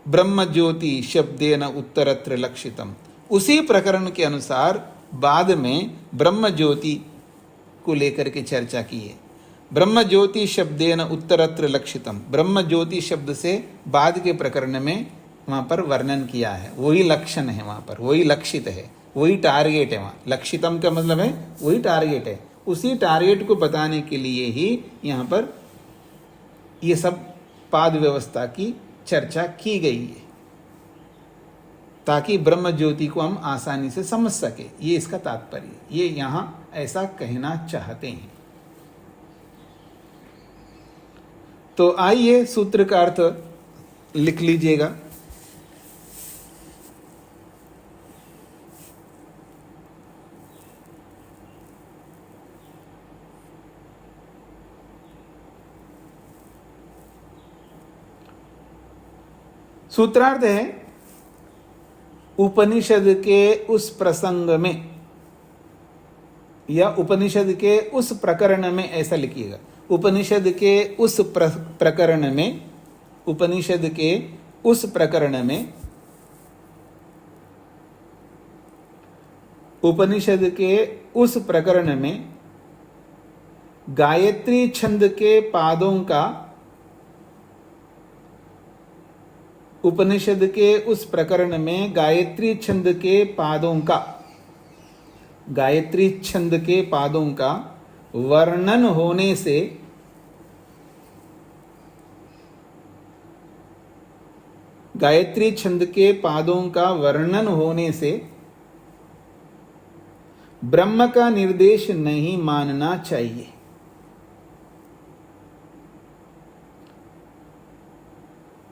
ब्रह्म ज्योति शब्देन उत्तरत्र लक्षितम, उसी प्रकरण के अनुसार बाद में ब्रह्म ज्योति को लेकर के चर्चा की है। ब्रह्म ज्योति शब्देन उत्तरत्र लक्षितम, ब्रह्म ज्योति शब्द से बाद के प्रकरण में वहां पर वर्णन किया है। वही लक्षण है वहां पर, वही लक्षित है, वही टारगेट है। वहां लक्षितम का मतलब है वही टारगेट है। उसी टारगेट को बताने के लिए ही यहां पर ये सब पाद व्यवस्था की चर्चा की गई है, ताकि ब्रह्म ज्योति को हम आसानी से समझ सके। ये इसका तात्पर्य, ये यहां ऐसा कहना चाहते हैं। तो आइए सूत्र का अर्थ लिख लीजिएगा। सूत्रार्थ है उपनिषद के उस प्रसंग में या उपनिषद के उस प्रकरण में, ऐसा लिखिएगा। उपनिषद के उस प्रकरण में, उपनिषद के उस प्रकरण में, उपनिषद के उस प्रकरण में गायत्री छंद के पादों का, उपनिषद के उस प्रकरण में गायत्री छंद के पादों का, गायत्री छंद के पादों का वर्णन होने से गायत्री छंद के पादों का वर्णन होने से ब्रह्म का निर्देश नहीं मानना चाहिए।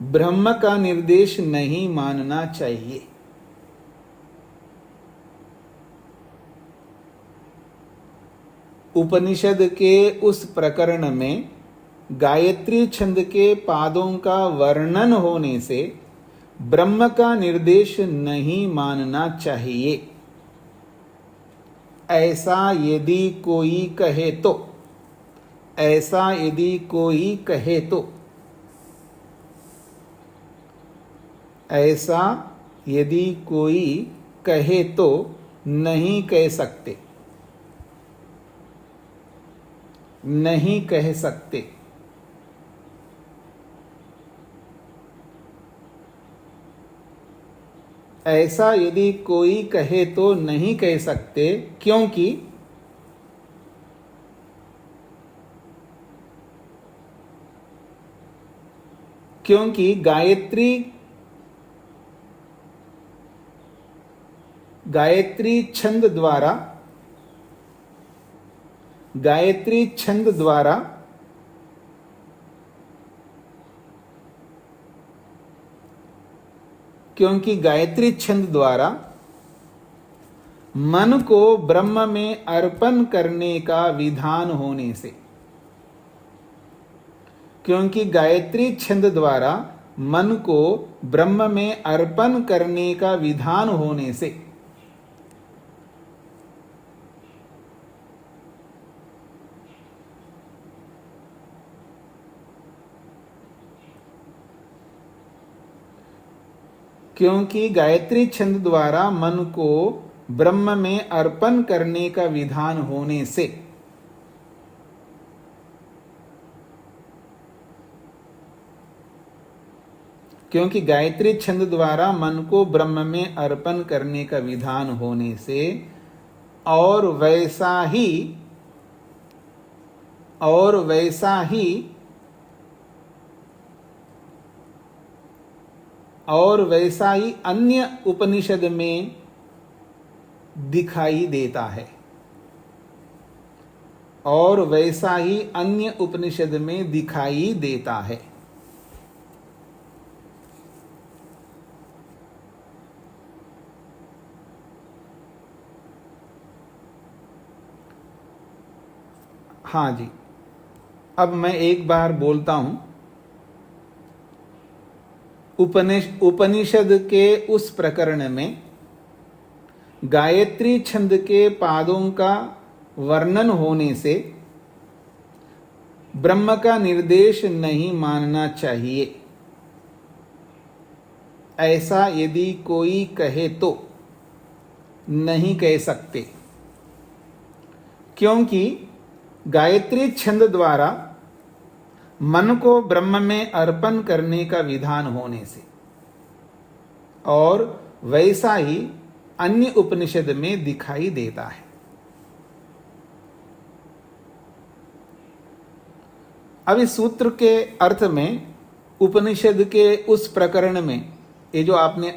ब्रह्म का निर्देश नहीं मानना चाहिए। उपनिषद के उस प्रकरण में गायत्री छंद के पादों का वर्णन होने से ब्रह्म का निर्देश नहीं मानना चाहिए। ऐसा यदि कोई कहे तो, ऐसा यदि कोई कहे तो, ऐसा यदि कोई कहे तो नहीं कह सकते, नहीं कह सकते। ऐसा यदि कोई कहे तो नहीं कह सकते, क्योंकि क्योंकि गायत्री छंद द्वारा, गायत्री छंद द्वारा क्योंकि गायत्री छंद द्वारा मन को ब्रह्म में अर्पण करने का विधान होने से, क्योंकि गायत्री छंद द्वारा मन को ब्रह्म में अर्पण करने का विधान होने से, क्योंकि गायत्री छंद द्वारा मन को ब्रह्म में अर्पण करने का विधान होने से, क्योंकि गायत्री छंद द्वारा मन को ब्रह्म में अर्पण करने का विधान होने से, और वैसा ही अन्य उपनिषद में दिखाई देता है, और वैसा ही अन्य उपनिषद में दिखाई देता है। हाँ जी, अब मैं एक बार बोलता हूं। उपनिषद के उस प्रकरण में गायत्री छंद के पादों का वर्णन होने से ब्रह्म का निर्देश नहीं मानना चाहिए, ऐसा यदि कोई कहे तो नहीं कह सकते, क्योंकि गायत्री छंद द्वारा मन को ब्रह्म में अर्पण करने का विधान होने से, और वैसा ही अन्य उपनिषद में दिखाई देता है। अब इस सूत्र के अर्थ में उपनिषद के उस प्रकरण में, ये जो आपने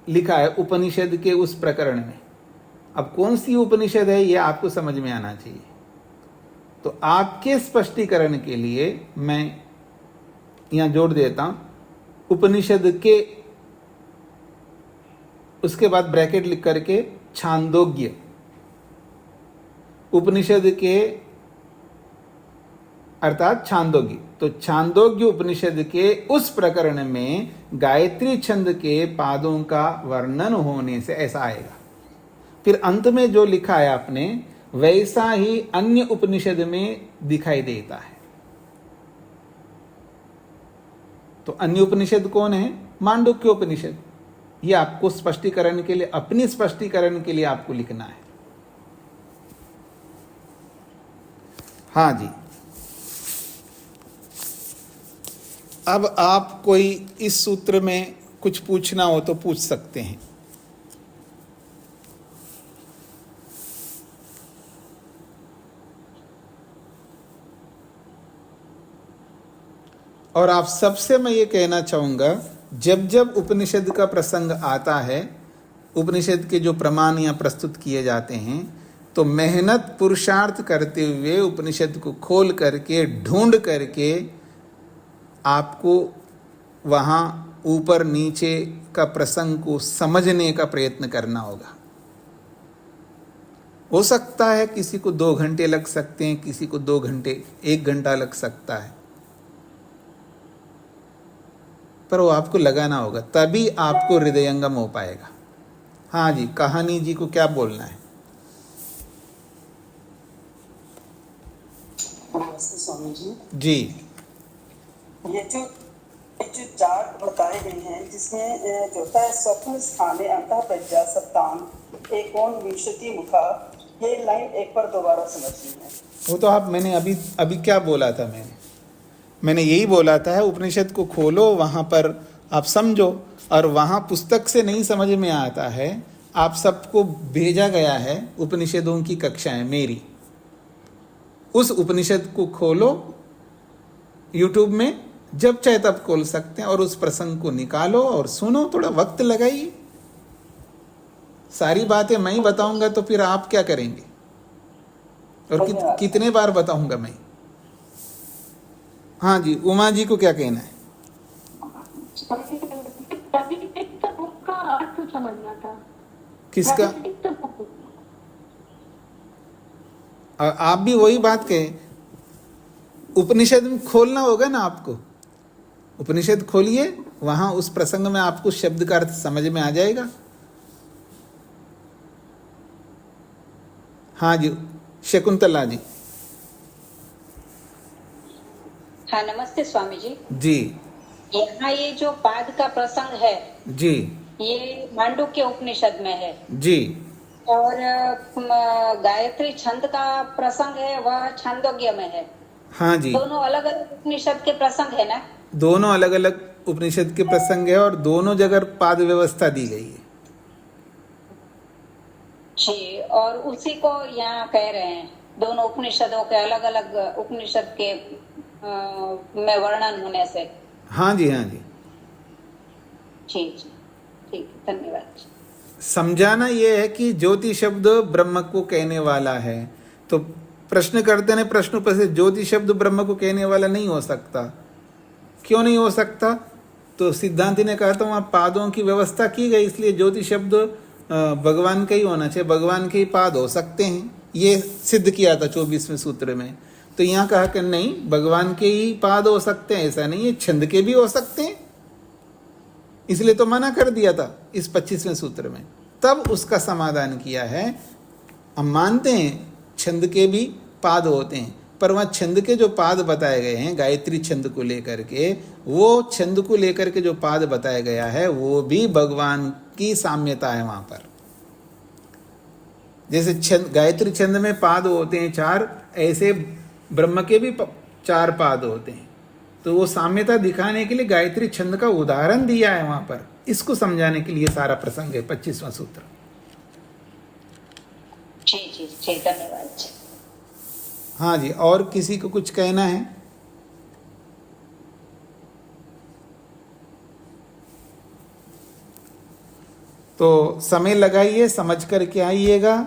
लिखा है उपनिषद के उस प्रकरण में, अब कौन सी उपनिषद है ये आपको समझ में आना चाहिए। तो आपके स्पष्टीकरण के लिए मैं यहां जोड़ देता हूं उपनिषद के, उसके बाद ब्रैकेट लिख करके छांदोग्य, उपनिषद के अर्थात छांदोग्य। तो छांदोग्य उपनिषद के उस प्रकरण में गायत्री छंद के पादों का वर्णन होने से ऐसा आएगा। फिर अंत में जो लिखा है आपने, वैसा ही अन्य उपनिषद में दिखाई देता है। तो अन्य उपनिषद कौन है? मांडुक्य उपनिषद। ये आपको स्पष्टीकरण के लिए, अपनी स्पष्टीकरण के लिए आपको लिखना है। हाँ जी, अब आप कोई इस सूत्र में कुछ पूछना हो तो पूछ सकते हैं। और आप सबसे मैं ये कहना चाहूँगा, जब जब उपनिषद का प्रसंग आता है, उपनिषद के जो प्रमाण यहाँ प्रस्तुत किए जाते हैं, तो मेहनत पुरुषार्थ करते हुए उपनिषद को खोल करके, ढूंढ करके आपको वहाँ ऊपर नीचे का प्रसंग को समझने का प्रयत्न करना होगा। हो सकता है किसी को 2 घंटे लग सकते हैं, किसी को 2 घंटे 1 घंटा लग सकता है, पर वो आपको लगाना होगा, तभी आपको हृदयंगम हो पाएगा। हाँ जी, कहानी जी को क्या बोलना है? नमस्ते स्वामी जी। जी, ये जो चार्ट बताए गए हैं, जिसमें जो होता है स्वप्न स्थाने अंतः प्रज्ञा सप्तान एकोन विंशति मुखा, ये लाइन एक बार दोबारा समझनी है। वो तो आप, मैंने अभी क्या बोला था? मैंने यही बोला था, उपनिषद को खोलो, वहाँ पर आप समझो, और वहाँ पुस्तक से नहीं समझ में आता है, आप सबको भेजा गया है उपनिषदों की कक्षाएं मेरी, उस उपनिषद को खोलो, यूट्यूब में जब चाहे तब खोल सकते हैं, और उस प्रसंग को निकालो और सुनो, थोड़ा वक्त लगाइए। सारी बातें मैं ही बताऊंगा तो फिर आप क्या करेंगे? और कितने बार बताऊंगा मैं? हाँ जी, उमा जी को क्या कहना है? अर्थ समझना था। किसका? प्राकृतिक तो आप भी वही बात कहें, उपनिषद में खोलना होगा ना आपको। उपनिषद खोलिए, वहां उस प्रसंग में आपको शब्द का अर्थ समझ में आ जाएगा। हाँ जी, शकुंतला जी। हाँ, नमस्ते स्वामी जी। जी यहाँ ये जो पाद का प्रसंग है, जी ये मांडुक्य उपनिषद में है। जी और गायत्री छंद का प्रसंग है, वह छांदोग्य में है। हाँ जी, दोनों अलग अलग उपनिषद के प्रसंग है ना? दोनों अलग अलग उपनिषद के प्रसंग है और दोनों जगह पाद व्यवस्था दी गई है। जी, और उसी को यहाँ कह रहे हैं, दोनों उपनिषदों के अलग अलग उपनिषद के में वर्णन होने से। हाँ जी, हाँ जी। जी जी, ठीक है, धन्यवाद। समझाना यह है कि ज्योति शब्द ब्रह्म को कहने वाला है, तो प्रश्न करते हैं प्रश्न पर से ज्योति शब्द ब्रह्म को कहने वाला नहीं हो सकता। क्यों नहीं हो सकता? तो सिद्धांति ने कहा था वहां पादों की व्यवस्था की गई, इसलिए ज्योति शब्द भगवान का ही होना चाहिए, भगवान के ही पाद हो सकते हैं। ये सिद्ध किया था 24वें सूत्र में। तो यहाँ कहा कि नहीं, भगवान के ही पाद हो सकते हैं, ऐसा नहीं है, छंद के भी हो सकते हैं, इसलिए तो मना कर दिया था इस 25वें सूत्र में। तब उसका समाधान किया है, हम मानते हैं छंद के भी पाद होते हैं, पर वहाँ छंद के जो पाद बताए गए हैं गायत्री छंद को लेकर के, वो छंद को लेकर के जो पाद बताया गया है वो भी भगवान की साम्यता है वहाँ पर। जैसे छंद, गायत्री छंद में पाद होते हैं 4, ऐसे ब्रह्म के भी 4 पाद होते हैं। तो वो साम्यता दिखाने के लिए गायत्री छंद का उदाहरण दिया है वहां पर। इसको समझाने के लिए सारा प्रसंग है 25वां सूत्र। जी जी जी, धन्यवाद जी। हाँ जी, और किसी को कुछ कहना है? तो समय लगाइए, समझ करके आइएगा।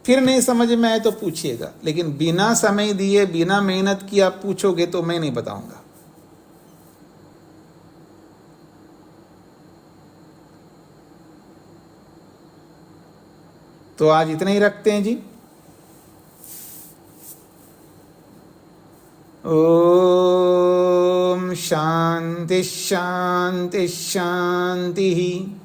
फिर नहीं समझ में आए तो पूछिएगा, लेकिन बिना समय दिए, बिना मेहनत किए आप पूछोगे तो मैं नहीं बताऊंगा। तो आज इतना ही रखते हैं जी। ओम शांति शांति शांति।